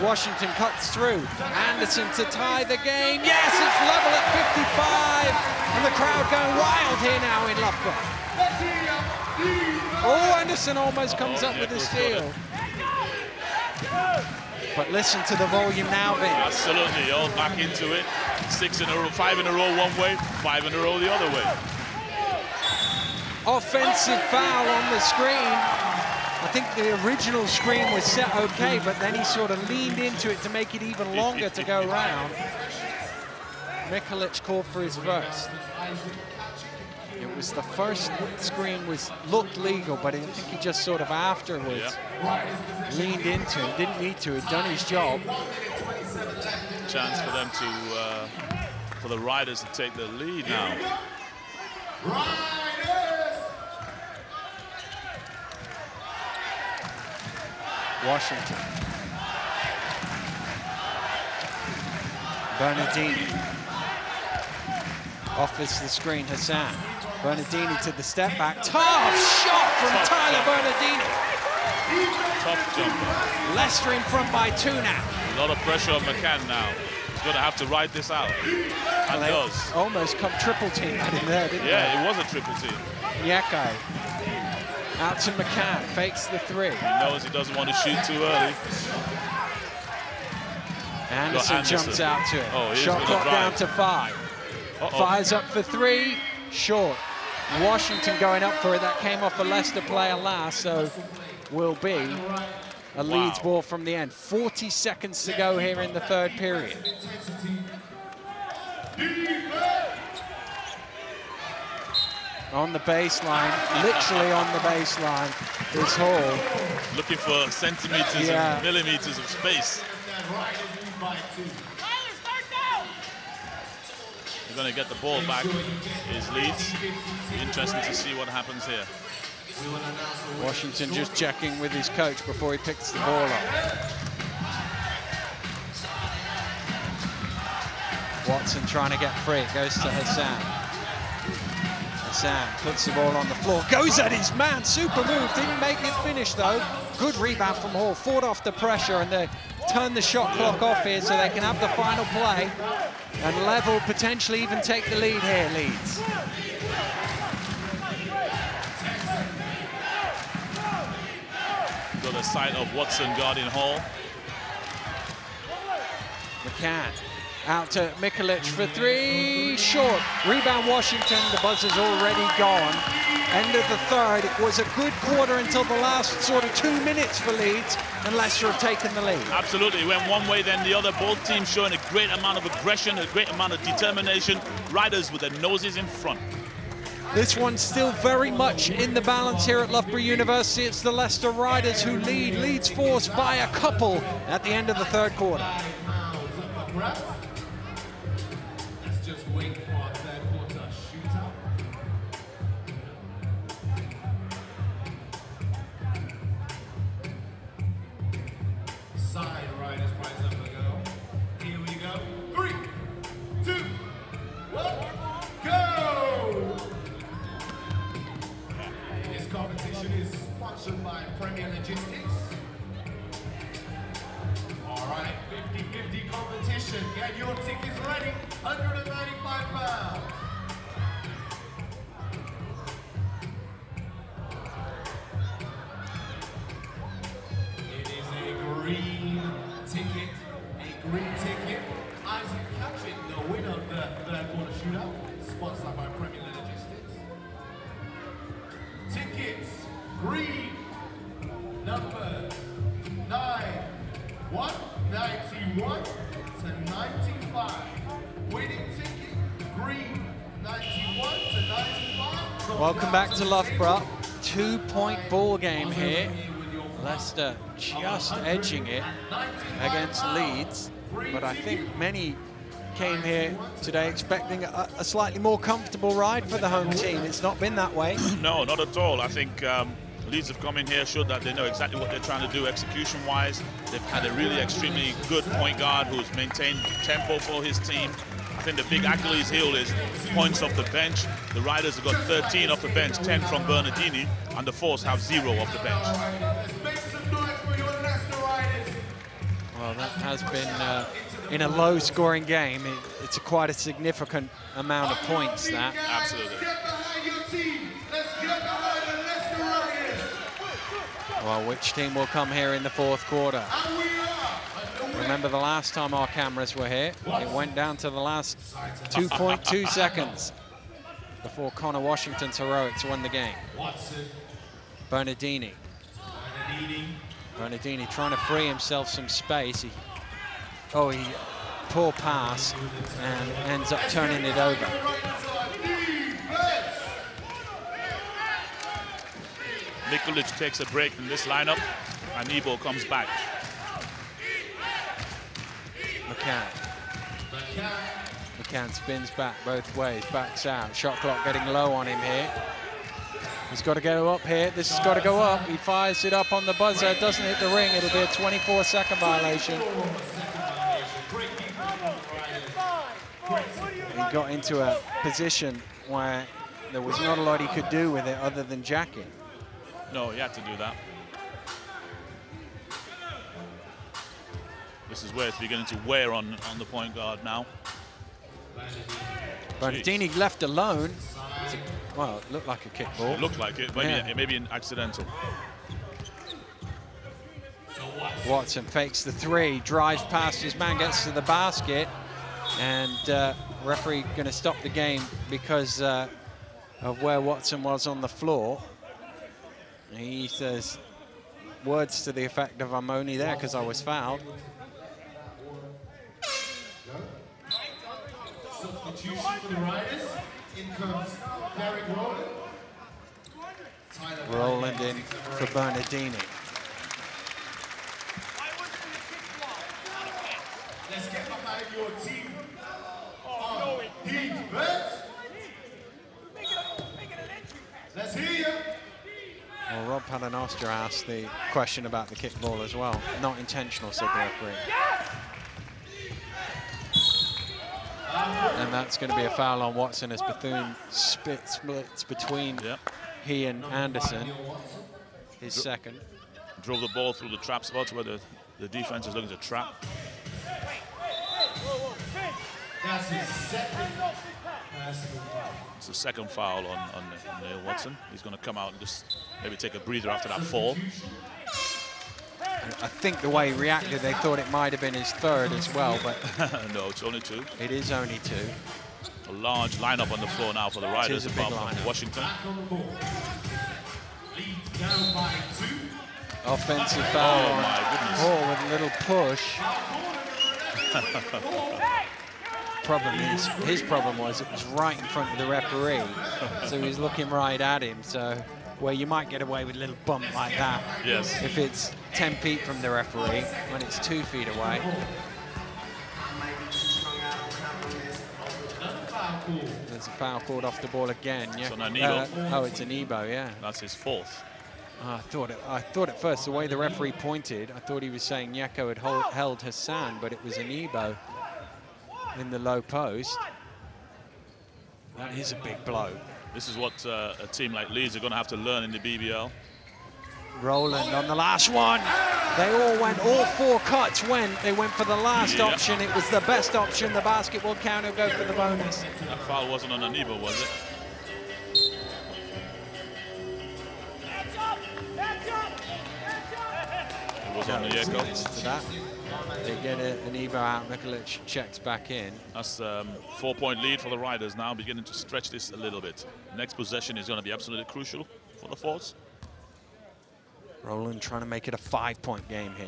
Speaker 2: Washington cuts through. Anderson to tie the game. Yes, it's level at 55. And the crowd going wild here now in Loughborough. Oh, Anderson almost comes up with a steal. But listen to the volume now, Vince.
Speaker 6: Absolutely, all back into it. 6 in a row, 5 in a row one way, 5 in a row the other way.
Speaker 2: Offensive foul on the screen. I think the original screen was set okay, but then he sort of leaned into it to make it even longer to go round. Mikulic called for his first. It was the first screen looked legal, but I think he just sort of afterwards leaned into it. Didn't need to. He'd done his job.
Speaker 6: Chance for them to, for the Riders to take the lead now.
Speaker 2: Washington. Bernardini. Offers the screen, Hassan. Bernardini to the step back. Tough shot from Tyler Bernardini.
Speaker 6: Tough jumper.
Speaker 2: Leicester in front by 2 now.
Speaker 6: A lot of pressure on McCann now. He's going to have to ride this out. And does.
Speaker 2: Almost come triple team out in there, didn't
Speaker 6: Yeah, it was a triple team.
Speaker 2: Nyeko. Out to McCann, fakes the 3.
Speaker 6: He knows he doesn't want to shoot too early.
Speaker 2: Anderson jumps out to it.
Speaker 6: Oh,
Speaker 2: shot clock down to 5. Fires up for 3, short. Washington going up for it. That came off a Leicester player last, so will be a Leeds ball from the end. 40 seconds to go here in the third period. On the baseline, literally on the baseline, is Hall.
Speaker 6: Looking for centimeters and millimeters of space. They're going to get the ball back, is Leeds. Interesting to see what happens here.
Speaker 2: Washington just checking with his coach before he picks the ball up. Watson trying to get free, it goes to Hassan. Hassan puts the ball on the floor, goes at his man, super move, didn't make it finish though. Good rebound from Hall, fought off the pressure, and they turn the shot clock off here so they can have the final play and level, potentially even take the lead here, Leeds.
Speaker 6: Got a sight of Watson guarding Hall.
Speaker 2: McCann out to Mikulic for 3, short. Rebound Washington, the buzzer's already gone. End of the third, it was a good quarter until the last sort of 2 minutes for Leeds, and Leicester have taken the lead.
Speaker 6: Absolutely, it went one way then the other. Both teams showing a great amount of aggression, a great amount of determination. Riders with their noses in front.
Speaker 2: This one's still very much in the balance here at Loughborough University. It's the Leicester Riders who lead. Leeds force by a couple at the end of the third quarter.
Speaker 7: Let's just wait for our third quarter shootout. Side Riders prize up to go. Here we go. 3, 2, 1, go! sponsored by Premier Logistics. All right, 50-50 competition. Get your tickets ready. £195. It is a green ticket. A green ticket. Isaac Catching, the winner of the third quarter shootout, sponsored by Premier Logistics. Tickets, green, number 91 to 95. Winning ticket, green, 91 to 95.
Speaker 2: Welcome back to Loughborough. 2-point ball game here. Leicester just edging it against Leeds, but I think many came here today expecting a slightly more comfortable ride for the home team. It's not been that way.
Speaker 6: No, not at all. I think Leeds have come in here, showed that they know exactly what they're trying to do execution-wise. They've had a really extremely good point guard who's maintained tempo for his team. I think the big Achilles heel is points off the bench. The Riders have got 13 off the bench, 10 from Bernardini, and the Force have 0 off the bench.
Speaker 2: Well, that has been, in a low-scoring game, it's quite a significant amount of points, that.
Speaker 6: Absolutely.
Speaker 2: Well, which team will come here in the fourth quarter? Remember the last time our cameras were here, it went down to the last 2.2 seconds before Connor Washington's heroics won the game. Bernardini trying to free himself some space. Poor pass and ends up turning it over.
Speaker 6: Nikolic takes a break in this lineup, and Nebo comes back.
Speaker 2: McCann spins back both ways, backs out. Shot clock getting low on him here. He's got to go up here. This has got to go up. He fires it up on the buzzer. It doesn't hit the ring. It'll be a 24-second violation. He got into a position where there was not a lot he could do with it other than jack it.
Speaker 6: No, he had to do that. This is where it's beginning to wear on the point guard now.
Speaker 2: Bernardini left alone. Well, it looked like a kickball.
Speaker 6: It looked like it. Maybe an accidental.
Speaker 2: Watson fakes the three, drives past his man, gets to the basket, and referee going to stop the game because of where Watson was on the floor. He says words to the effect of, "I'm only there because I was fouled."
Speaker 7: Substitution for the Riders. In comes Derek Rowland.
Speaker 2: Rowland in for Bernardini.
Speaker 7: Let's get behind your team. On defense. Let's hear you.
Speaker 2: Well, Rob Paternoster asked the question about the kickball as well. Not intentional, said the referee. And that's going to be a foul on Watson as Bethune splits between he and Anderson. His second.
Speaker 6: Drove the ball through the trap spots where the defense is looking to trap.
Speaker 7: That's his second personal foul.
Speaker 6: It's the second foul on Neil Watson. He's going to come out and just maybe take a breather after that fall.
Speaker 2: I think the way he reacted, they thought it might have been his third as well, but
Speaker 6: no, it's only 2.
Speaker 2: It is only 2.
Speaker 6: A large lineup on the floor now for the Riders,
Speaker 2: It is a big
Speaker 6: apart from
Speaker 2: lineup.
Speaker 6: Washington.
Speaker 7: Leeds down by 2.
Speaker 2: Offensive foul.
Speaker 6: Oh my goodness.
Speaker 2: Hall with a little push. His problem was it was right in front of the referee, so he was looking right at him. So where you might get away with a little bump like that,
Speaker 6: yes,
Speaker 2: if it's 10 feet from the referee, when it's 2 feet away. There's a foul called off the ball again. Yeah.
Speaker 6: So Nebo.
Speaker 2: Oh, it's a Nebo, yeah.
Speaker 6: That's his 4th.
Speaker 2: I thought at first the way the referee pointed, I thought he was saying Nyeko had held Hassan, but it was a Nebo in the low post. That is a big blow.
Speaker 6: This is what a team like Leeds are going to have to learn in the BBL.
Speaker 1: Roland on the last one. They all went, all 4 cuts went. They went for the last option. It was the best option. The basket will count. He'll go for the bonus.
Speaker 6: That foul wasn't on Anibo, was it? It was on the Yeko.
Speaker 1: To that. They get an Evo out. Mikulic checks back in.
Speaker 6: That's 4-point lead for the Riders now, beginning to stretch this a little bit. Next possession is going to be absolutely crucial for the Forts.
Speaker 1: Roland trying to make it a 5-point game here.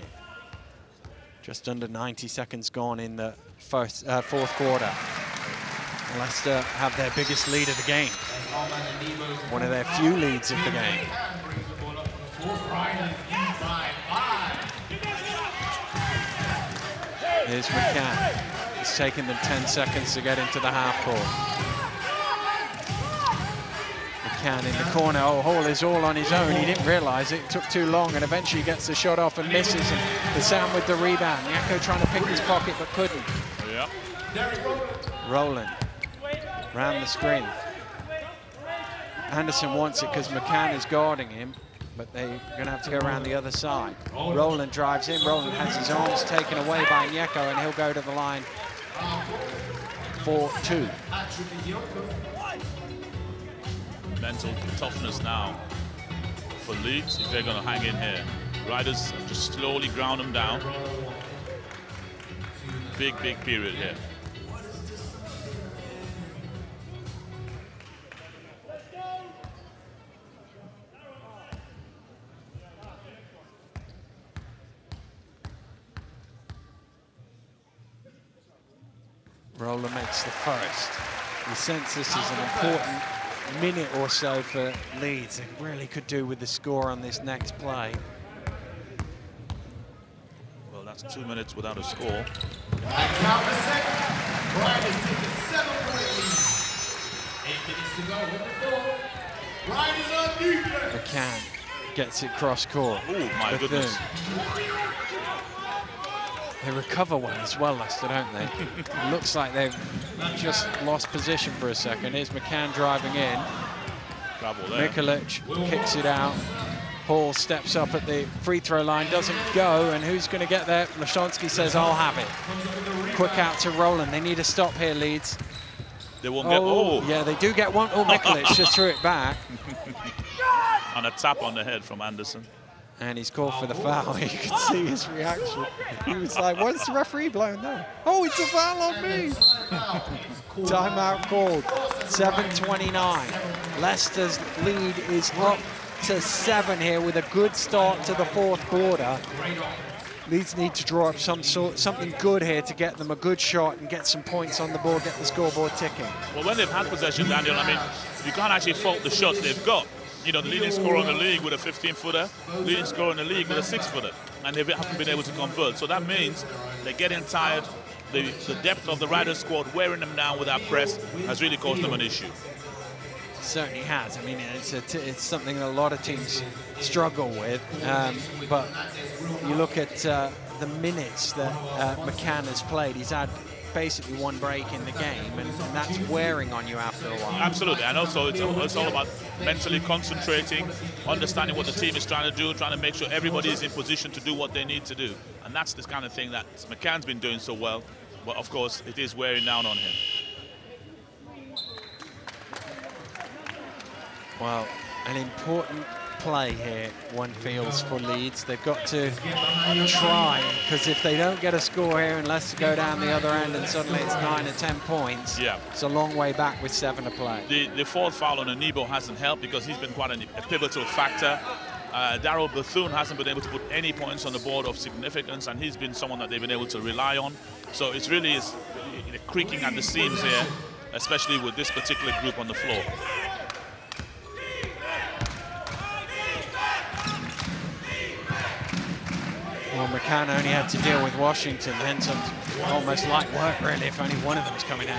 Speaker 1: Just under 90 seconds gone in the fourth quarter. Leicester have their biggest lead of the game. One of their few leads of the game. Here's McCann. It's taken them 10 seconds to get into the half court. McCann in the corner. Oh, Hall is all on his own. He didn't realize it. It took too long and eventually gets the shot off and misses. And the Sam with the rebound. Nyako trying to pick his pocket but couldn't.
Speaker 6: Yeah.
Speaker 1: Roland round the screen. Anderson wants it because McCann is guarding him, but they're going to have to go around the other side. Roland drives in. Roland has his arms taken away by Nyeko, and he'll go to the line for 2.
Speaker 6: Mental toughness now for Leeds if they're going to hang in here. Riders just slowly ground them down. Big period here.
Speaker 1: Roller makes the first. You sense this is an important minute or so for Leeds. They really could do with the score on this next play.
Speaker 6: Well, that's 2 minutes without a score.
Speaker 7: And count the second. Riders take a 7-point lead. 8 minutes to go with the 4. Riders on defense.
Speaker 1: McCann gets it cross court.
Speaker 6: Oh my goodness.
Speaker 1: They recover well as well, Leicester, don't they? It looks like they've just lost position for a second. Here's McCann driving in. Mikulic kicks it out. Hall steps up at the free throw line, doesn't go, and who's going to get there? Lashonsky says, I'll have it. Quick out to Roland. They need a stop here, Leeds.
Speaker 6: They won't get,
Speaker 1: yeah, they do get one. Oh, Mikulic just threw it back.
Speaker 6: And a tap on the head from Anderson.
Speaker 1: And he's called for the foul. You could see his reaction. He was like, what's the referee blowing there? Oh, it's a foul on me. Timeout called. 7:29. Leicester's lead is up to 7 here with a good start to the 4th quarter. Leeds need to draw up something good here to get them a good shot and get some points on the board, get the scoreboard ticking.
Speaker 6: Well, when they've had possession, Daniel, I mean, you can't actually fault the shots they've got. You know, the leading scorer in the league with a 15-footer, leading scorer in the league with a 6-footer, and they haven't been able to convert. So that means they're getting tired. The depth of the Riders squad wearing them down with that press has really caused them an issue.
Speaker 1: Certainly has. I mean, it's something that a lot of teams struggle with. But you look at the minutes that McCann has played. He's had basically 1 break in the game, and that's wearing on you after a while.
Speaker 6: Absolutely, and also it's all about mentally concentrating, understanding what the team is trying to do, trying to make sure everybody is in position to do what they need to do. And that's the kind of thing that McCann's been doing so well. But of course, it is wearing down on him.
Speaker 1: Well, an important play here, one feels, for Leeds. They've got to try, because if they don't get a score here and Leicester go down the other end and suddenly it's 9 or 10 points, it's a long way back with 7 to play.
Speaker 6: The 4th foul on Anibo hasn't helped because he's been quite a pivotal factor. Daryl Bethune hasn't been able to put any points on the board of significance, and he's been someone that they've been able to rely on. So it's really creaking at the seams here, especially with this particular group on the floor.
Speaker 1: Well, McCann only had to deal with Washington, hence almost light work, really, if only one of them was coming at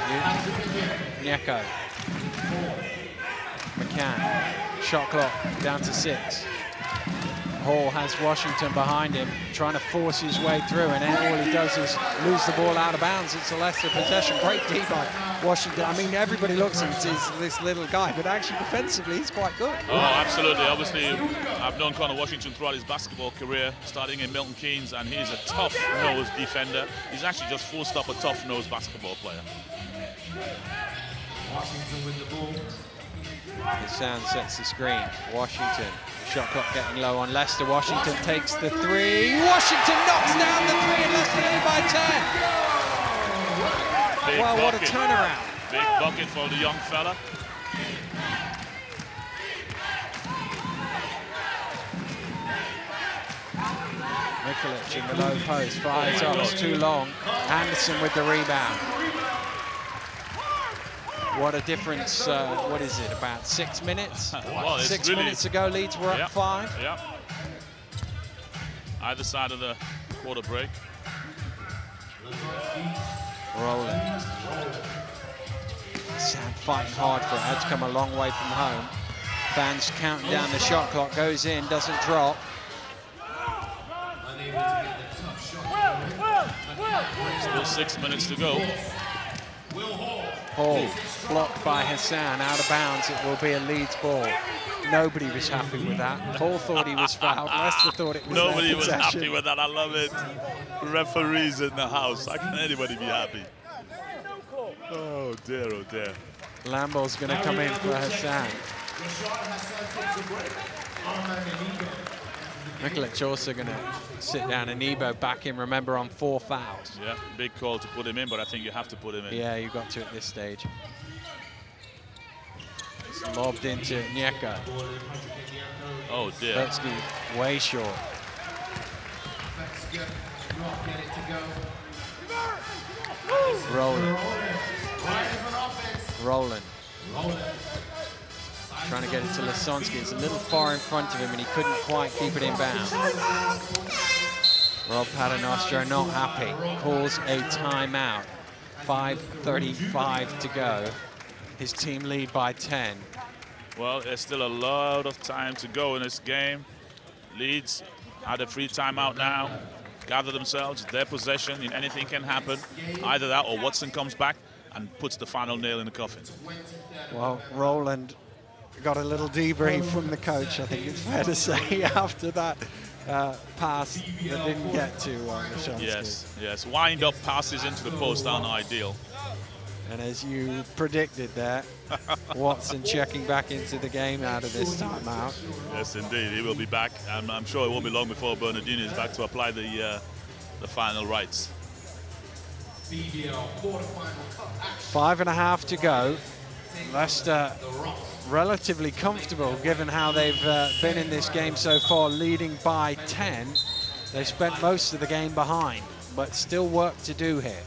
Speaker 1: you. Nyeko. McCann. Shot clock down to 6.
Speaker 2: Hall has Washington behind him, trying to force his way through, and then all he does is lose the ball out of bounds. It's a Leicester possession. Great D by Washington. I mean, everybody looks at this little guy, but actually defensively, he's quite good.
Speaker 6: Oh, absolutely. Obviously, I've known Connor Washington throughout his basketball career, starting in Milton Keynes, and he's a tough-nosed defender. He's actually just full stop a tough-nosed basketball player.
Speaker 7: Washington with the ball.
Speaker 2: Hassan sets the screen. Washington, shot clock getting low on Leicester. Washington takes the three. Washington knocks down the three, and Leicester lead by 10.
Speaker 6: Big
Speaker 2: wow,
Speaker 6: bucket.
Speaker 2: what a turnaround.
Speaker 6: Big bucket for the young fella.
Speaker 2: Mikulic in the low post, fires up, it's too long. Anderson with the rebound. What a difference, what is it, about 6 minutes?
Speaker 6: Well,
Speaker 2: 6
Speaker 6: really,
Speaker 2: minutes ago, Leeds were up 5.
Speaker 6: Yep. Either side of the quarter break.
Speaker 2: Rolling. Sam fighting hard for it, had to come a long way from home. Fans counting down the shot clock, goes in, doesn't drop.
Speaker 6: Still 6 minutes to go.
Speaker 2: Hall blocked by Hassan, out of bounds. It will be a Leeds ball. Nobody was happy with that. Hall thought he was fouled. Leicester thought it was
Speaker 6: Nobody
Speaker 2: their
Speaker 6: was
Speaker 2: possession.
Speaker 6: happy with that. I love it. Referees in the house. How can anybody be happy? Oh dear, oh dear.
Speaker 2: Lambo's going to come in for Hassan. Mikulic also going to sit down, and Nebo back in, remember, on 4 fouls.
Speaker 6: Yeah, big call to put him in, but I think you have to put him in.
Speaker 2: Yeah, you got to at this stage. It's lobbed into Nyeka.
Speaker 6: Oh dear.
Speaker 2: Betsky way short. Rolling. Rolling. Trying to get it to Lesonsky. It's a little far in front of him, and he couldn't quite keep it in bounds. Rob Paternoster not happy. Calls a timeout. 5:35 to go. His team lead by 10.
Speaker 6: Well, there's still a lot of time to go in this game. Leeds had a free timeout now. Gather themselves, their possession, and anything can happen. Either that or Watson comes back and puts the final nail in the coffin.
Speaker 2: Well, Roland got a little debrief from the coach, I think it's fair to say, after that pass that didn't get to Lesonsky.
Speaker 6: Yes. Wind-up passes into the post aren't ideal.
Speaker 2: And as you predicted there, Watson checking back into the game out of this timeout.
Speaker 6: Yes, indeed, he will be back. I'm sure it won't be long before Bernardini is back to apply the final rights.
Speaker 2: 5.5 to go. Leicester relatively comfortable given how they've been in this game so far, leading by 10. They spent most of the game behind, but still work to do here.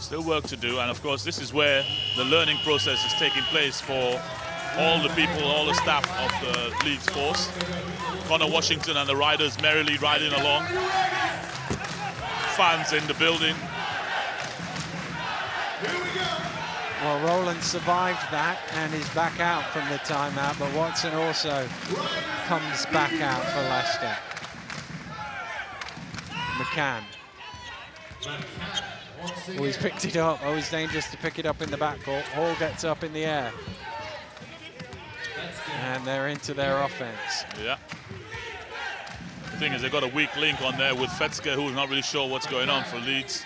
Speaker 6: Still work to do, and of course this is where the learning process is taking place for all the people, all the staff of the Leeds force. Connor Washington and the riders merrily riding along. Fans in the building.
Speaker 2: Well, Roland survived that and is back out from the timeout, but Watson also comes back out for Leicester. McCann. Oh, he's picked it up. Always dangerous to pick it up in the backcourt. Hall gets up in the air. And they're into their offense.
Speaker 6: Yeah. The thing is, they've got a weak link on there with Fetske, who's not really sure what's going on for Leeds.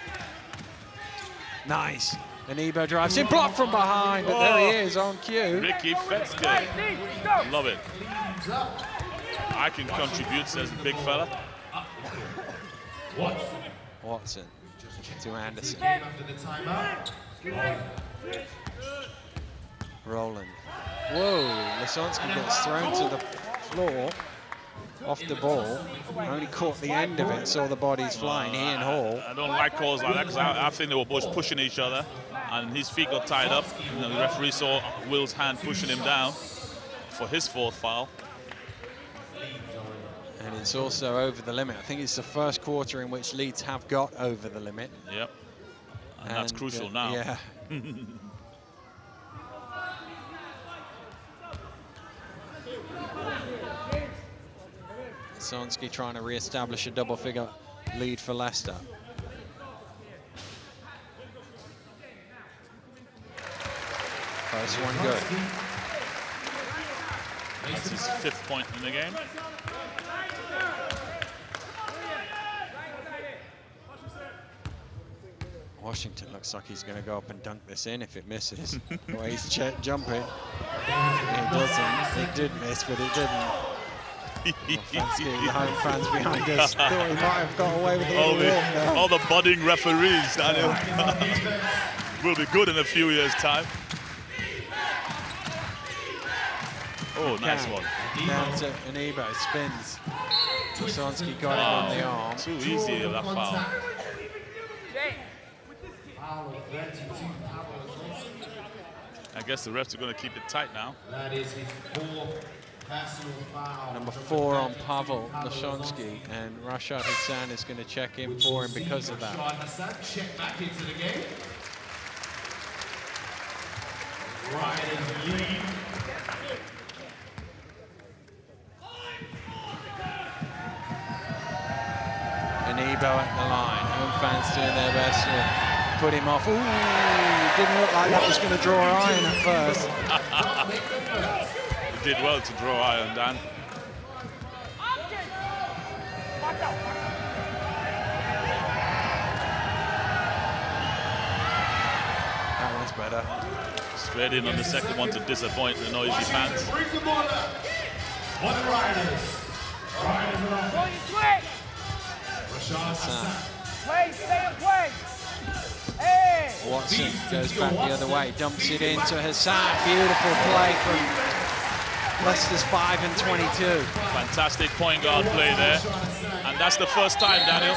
Speaker 2: Nice. And Nebo drives in, blocked from behind, but there he is on cue.
Speaker 6: Ricky Fetske. Love it. I can contribute, says the big fella.
Speaker 2: Watson to Anderson. Roland. Whoa, Lesonsky gets thrown to the floor off the ball. Only caught the end of it, saw the bodies flying, he and Hall.
Speaker 6: I don't like calls like that because I think they were both pushing each other and his feet got tied up. And the referee saw Will's hand pushing him down for his 4th foul.
Speaker 2: And it's also over the limit. I think it's the first quarter in which Leeds have got over the limit.
Speaker 6: Yep. And that's crucial now.
Speaker 2: Yeah. Sonski trying to re-establish a double-figure lead for Leicester. First one good.
Speaker 6: That's his 5th point in the game.
Speaker 2: Washington looks like he's going to go up and dunk this in if it misses. The way he's jumping. It doesn't. It did miss, but it didn't. The home fans behind us thought he might have got away with a little walk there.
Speaker 6: All the budding referees, Daniel, will be good in a few years' time. Oh, nice one.
Speaker 2: Down to Anibo, spins. Sonski got it on the arm.
Speaker 6: Too easy of that foul. I guess the refs are going to keep it tight now.
Speaker 7: That is his 4th personal foul.
Speaker 2: Number 4 on Pavel Leszonski, and Rashad Hassan is going to check in for him because of that.
Speaker 7: Rashad Hassan check back into the game. Riders lead.
Speaker 2: Anibo at the line. Home fans doing their best to put him off. Ooh, didn't look like that was going to draw iron at first.
Speaker 6: He did well to draw iron, Dan.
Speaker 2: That one's better.
Speaker 6: Straight in on the second one to disappoint the noisy fans.
Speaker 7: Brings the ball up. For the Riders. Rashad Hassan.
Speaker 8: Play, stay and play. Hey!
Speaker 2: Watson goes back the other way, dumps it into Hassan. Beautiful play from Leicester's 5 and 22.
Speaker 6: Fantastic point guard play there. And that's the first time, Daniel.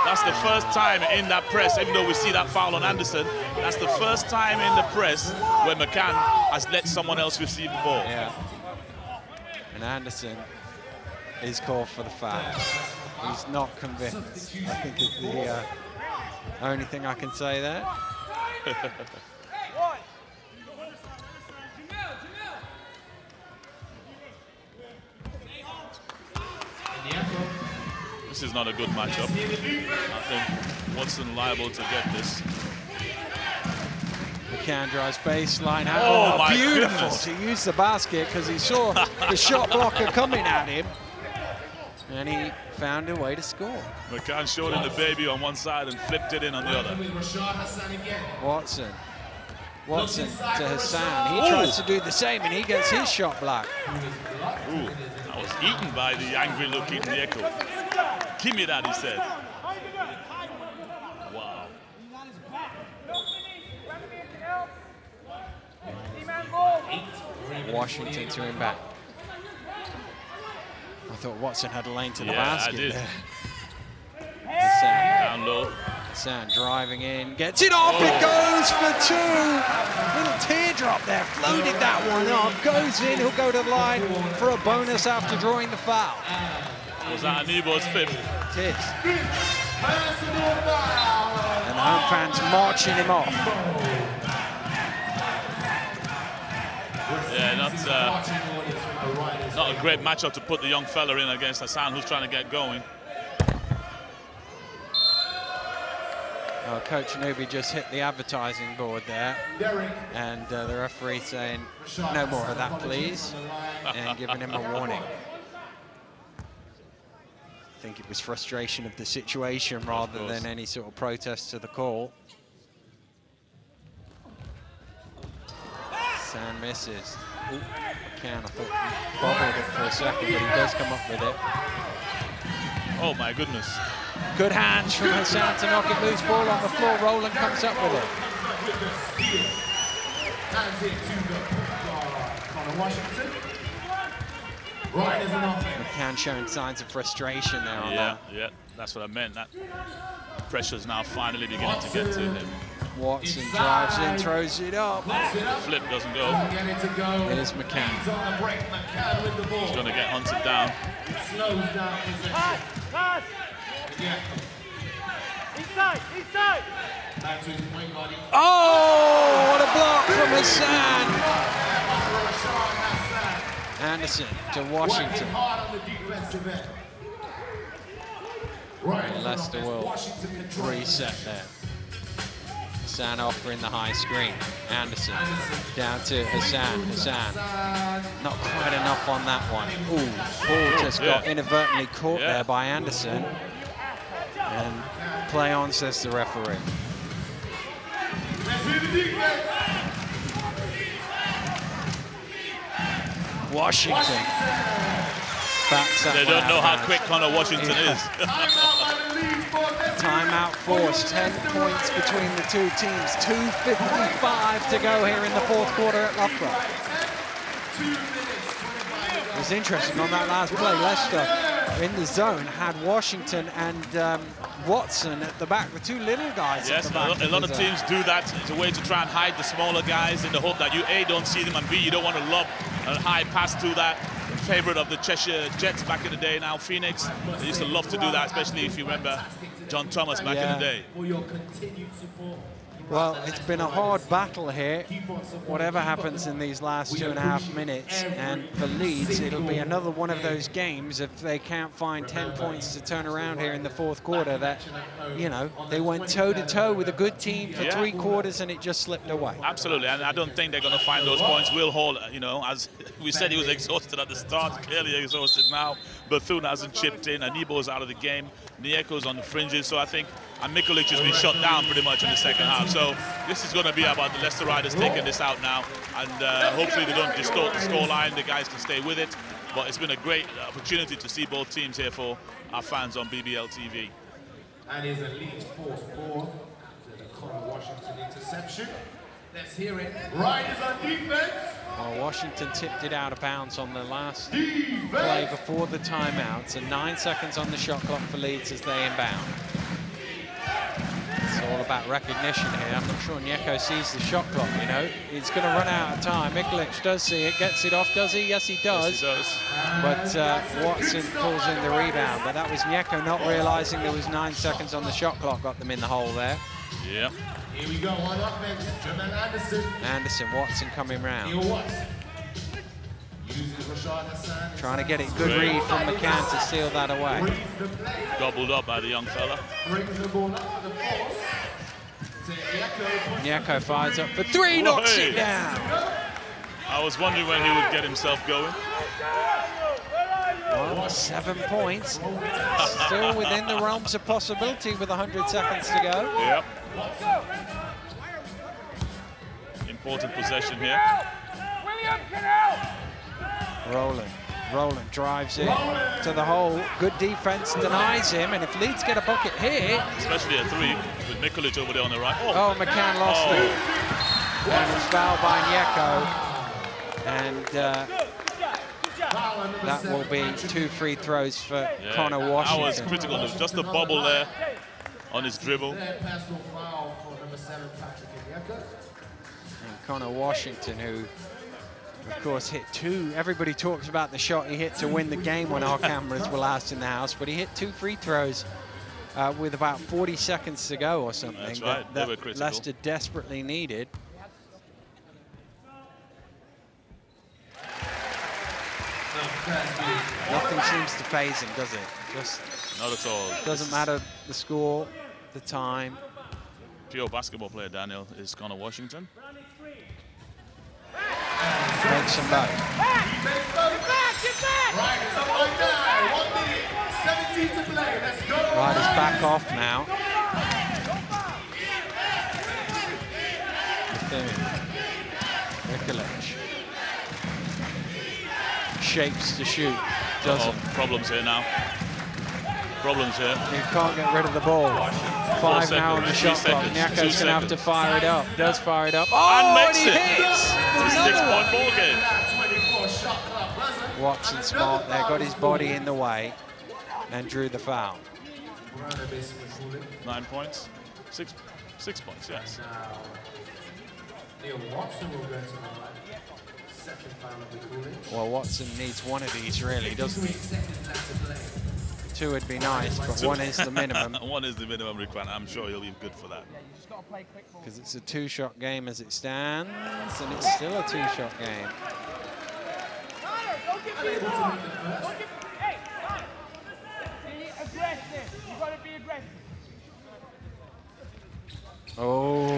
Speaker 6: That's the first time in that press, even though we see that foul on Anderson, that's the first time in the press where McCann has let someone else receive the ball.
Speaker 2: Yeah. And Anderson is called for the foul. He's not convinced, I think is the only thing I can say there.
Speaker 6: This is not a good matchup. I think Watson liable to get this.
Speaker 2: McCann drives baseline.
Speaker 6: Oh, my
Speaker 2: beautiful
Speaker 6: goodness.
Speaker 2: to use the basket because he saw the shot blocker coming at him. And he found a way to score.
Speaker 6: McCann showed in the baby on one side and flipped it in on the other.
Speaker 2: Watson to Hassan. He tries to do the same and he gets his shot blocked.
Speaker 6: Ooh, I was eaten by the angry look in the echo. Give me that, he said. Wow.
Speaker 2: Washington to him back. I thought Watson had a lane to the
Speaker 6: Yeah,
Speaker 2: basket
Speaker 6: I did.
Speaker 2: there. Hassan.
Speaker 6: Down low.
Speaker 2: Hassan driving in, gets it off, it goes for 2. Little teardrop there, floated that one up, goes in, he'll go to the line for a bonus after drawing the foul.
Speaker 6: Was that Anibo's 5th?
Speaker 2: It is. And the home fans marching him off.
Speaker 6: Yeah, not a great matchup to put the young fella in against Hassan, who's trying to get going.
Speaker 2: Well, Coach Anubi just hit the advertising board there, and the referee saying, no more of that, please, and giving him a warning. I think it was frustration of the situation rather than any sort of protest to the call. Hassan misses. Ooh, McCann, I thought he bobbled it for a second, but he does come up with it.
Speaker 6: Oh my goodness.
Speaker 2: Good hands from Hassan to knock it loose. Ball on the floor. Rowland comes up with it. McCann showing signs of frustration there on that.
Speaker 6: Yeah, that's what I meant. That pressure's now finally beginning to get to him.
Speaker 2: Watson drives in, throws it up.
Speaker 6: Flip doesn't go.
Speaker 2: Here's McCann.
Speaker 6: He's going to get hunted down.
Speaker 8: Pass! Inside!
Speaker 2: Oh, what a block from Hassan. Anderson to Washington. And Leicester will reset there. Hassan offering the high screen. Anderson down to Hassan. Hassan, not quite enough on that one. Ooh, ball just got inadvertently caught there by Anderson. And play on, says the referee.
Speaker 1: Washington.
Speaker 6: They don't know how quick Connor Washington is.
Speaker 1: Timeout forced, 10 points between the two teams. 2:55 to go here in the fourth quarter at Loughborough. It was interesting on that last play. Leicester in the zone had Washington and Watson at the back, the two little guys.
Speaker 6: Yes,
Speaker 1: at the back
Speaker 6: a lot of teams do that. It's a way to try and hide the smaller guys in the hope that you A, don't see them, and B, you don't want to lob a high pass to that. Favorite of the Cheshire Jets back in the day, now Phoenix. They used to love to do that, especially if you remember John Thomas back in the day.
Speaker 1: Well, it's been a hard battle here, whatever happens in these last 2.5 minutes. And for Leeds, it'll be another one of those games if they can't find 10 points to turn around here in the fourth quarter that, you know, they went toe-to-toe with a good team for 3 quarters and it just slipped away.
Speaker 6: Absolutely, and I don't think they're going to find those points. Will Hall, you know, as we said, he was exhausted at the start, clearly exhausted now. Bethune hasn't chipped in, Anibo's out of the game, Nieko's on the fringes, so I think, and Mikulic has been shut down pretty much in the second half. So this is going to be about the Leicester Riders taking this out now, and hopefully they don't distort the scoreline, the guys can stay with it. But it's been a great opportunity to see both teams here for our fans on BBL TV.
Speaker 7: And is a Leeds force ball to the Connor Washington interception. Let's hear it. Riders on defense.
Speaker 1: Well, Washington tipped it out of bounds on the last play before the timeouts, and 9 seconds on the shot clock for Leeds as they inbound. It's all about recognition here. I'm not sure Nyeko sees the shot clock, you know. He's going to run out of time. Mikulic does see it, gets it off, does he? Yes, he does.
Speaker 6: Yes, he
Speaker 1: does. But Watson pulls in the rebound. But that was Nyeko not realizing there was 9 seconds on the shot clock, got them in the hole there.
Speaker 6: Yeah.
Speaker 7: Here we go on offense. Jamal Anderson.
Speaker 1: Anderson, Watson coming round.
Speaker 7: Hassan.
Speaker 1: Trying to get it. Good read from McCann to seal that away.
Speaker 6: Gobbled up by the young fella.
Speaker 7: Brings the ball up to the force.
Speaker 1: Nyeko fires up for 3, knocks it down.
Speaker 6: I was wondering when he would get himself going.
Speaker 1: Well, 7 points. Still within the realms of possibility with 100 seconds to go.
Speaker 6: Yep. Important possession here.
Speaker 1: Rowland drives it to the hole. Good defense denies him, and if Leeds get a bucket here,
Speaker 6: especially a 3 with Mikulic over there on the right.
Speaker 1: Oh, McCann lost it, and it's fouled by Nyeko, and that will be 2 free throws for Connor Washington.
Speaker 6: That was critical. Just a bubble there on his dribble.
Speaker 1: And Connor Washington, who of course hit 2. Everybody talks about the shot he hit to win the game when our cameras were last in the house, but he hit 2 free throws with about 40 seconds to go or something.
Speaker 6: That's right. They were critical.
Speaker 1: Leicester desperately needed. Nothing seems to phase him, does it? Just
Speaker 6: not at all.
Speaker 1: Doesn't matter the score, the time.
Speaker 6: Pure basketball player, Daniel, is Connor Washington.
Speaker 1: Makes them both. Riders back off now. Mikulic shapes to shoot. Doesn't.
Speaker 6: Problems here now. Problems here.
Speaker 1: You can't get rid of the ball. 5 now on the shot clock. Nyako's going to have to fire it up. Does fire it up. Oh,
Speaker 6: and makes
Speaker 1: he
Speaker 6: it.
Speaker 1: hits!
Speaker 6: It's a 6-point ball game.
Speaker 1: Watson smart there, got his body in the way and drew the foul.
Speaker 6: 9 points. 6 points, yes.
Speaker 1: Well, Watson needs one of these really, doesn't he? 2 would be nice, but 1 is the minimum.
Speaker 6: 1 is the minimum requirement. I'm sure he'll be good for that.
Speaker 1: Because it's a 2-shot game as it stands, and it's still a 2-shot game.
Speaker 7: unable to make the first.
Speaker 8: Hey, be aggressive. You gotta be aggressive.
Speaker 1: Oh,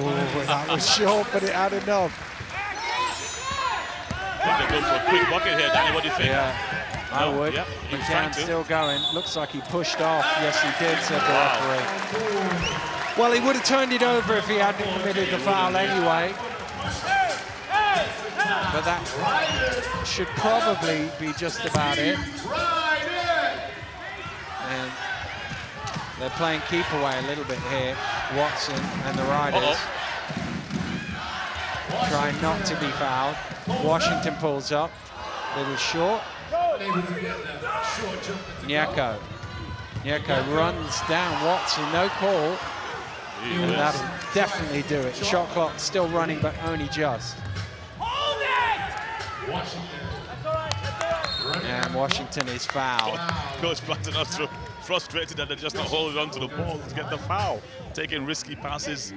Speaker 1: that was short, but it had enough.
Speaker 6: I think they go for a quick bucket here, Danny. What do you think?
Speaker 1: Yeah, I would.
Speaker 6: Yep,
Speaker 1: McCann still going. Looks like he pushed off. Yes, he did, said the referee. Well, he would have turned it over if he hadn't committed the foul anyway. But that should probably be just about it. And they're playing keep away a little bit here, Watson and the Riders. Trying not to be fouled. Washington pulls up, a little short. Nyeko runs down Watson, no call. And that'll definitely do it. Shot clock still running, but only just. And Washington is fouled.
Speaker 6: Coach Paternoster frustrated that they're just not holding on to the ball to get the foul, taking risky passes.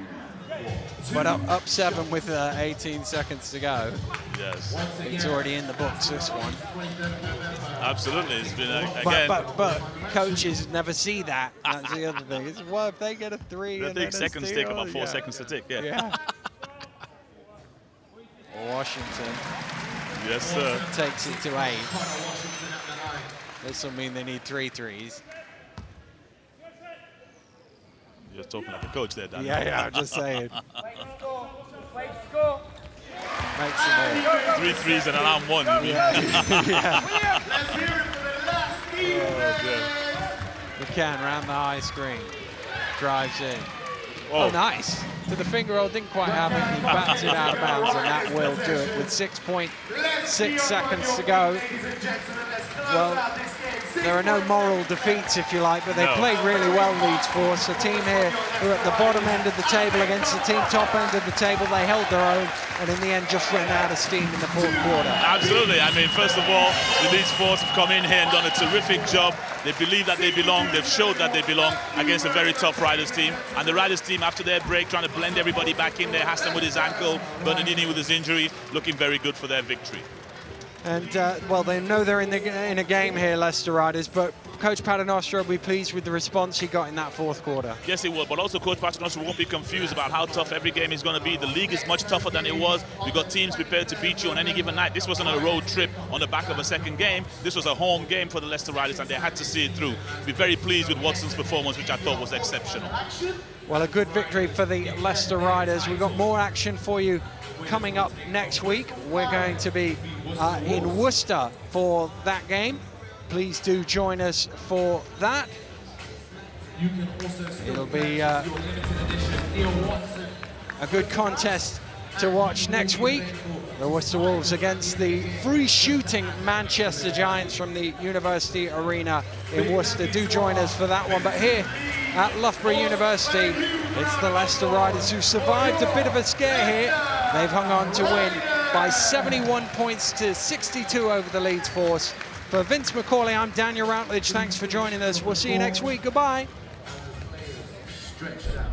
Speaker 1: But up 7 with 18 seconds to go.
Speaker 6: Yes.
Speaker 1: It's already in the books, this one.
Speaker 6: Absolutely. It's been, again...
Speaker 1: But coaches never see that. That's the other thing. It's, well, if they get a 3
Speaker 6: they
Speaker 1: and
Speaker 6: think
Speaker 1: then
Speaker 6: seconds take about 4 seconds to tick, yeah.
Speaker 1: Washington.
Speaker 6: Yes, sir.
Speaker 1: Takes it to 8. This will mean they need 3 threes.
Speaker 6: You're talking like a coach there, Dan.
Speaker 1: Yeah, I'm just saying. Makes them all.
Speaker 6: 3 threes and around 1.
Speaker 1: Yeah.
Speaker 7: Let's hear it for the last team.
Speaker 1: McCann round the high screen. Drives in. Oh, nice. To the finger roll, didn't quite have it. He bats it out of bounds, and that will do it with 6.6 seconds to go. Well, there are no moral defeats, if you like, but they played really well, Leeds Force. A team here who are at the bottom end of the table against the team top end of the table. They held their own, and in the end just ran out of steam in the 4th quarter.
Speaker 6: Absolutely. I mean, first of all, the Leeds Force have come in here and done a terrific job. They believe that they belong. They've showed that they belong against a very tough Riders team. And the Riders team, after their break, trying to blend everybody back in there. Hassan with his ankle, Bernardini with his injury, looking very good for their victory.
Speaker 1: And, well, they know they're in a game here, Leicester Riders, but Coach Paternoster will be pleased with the response he got in that 4th quarter.
Speaker 6: Yes, he will, but also Coach Paternoster won't be confused about how tough every game is going to be. The league is much tougher than it was. We've got teams prepared to beat you on any given night. This wasn't a road trip on the back of a second game. This was a home game for the Leicester Riders, and they had to see it through. Be very pleased with Watson's performance, which I thought was exceptional.
Speaker 1: Well, a good victory for the Leicester Riders. We've got more action for you coming up next week. We're going to be in Worcester for that game. Please do join us for that. It'll be a good contest to watch next week. The Worcester Wolves against the free-shooting Manchester Giants from the University Arena in Worcester. Do join us for that one. But here at Loughborough University, it's the Leicester Riders who survived a bit of a scare here. They've hung on to win by 71 points to 62 over the Leeds Force. For Vince McCauley, I'm Daniel Routledge. Thanks for joining us. We'll see you next week. Goodbye.
Speaker 7: Stretch it out.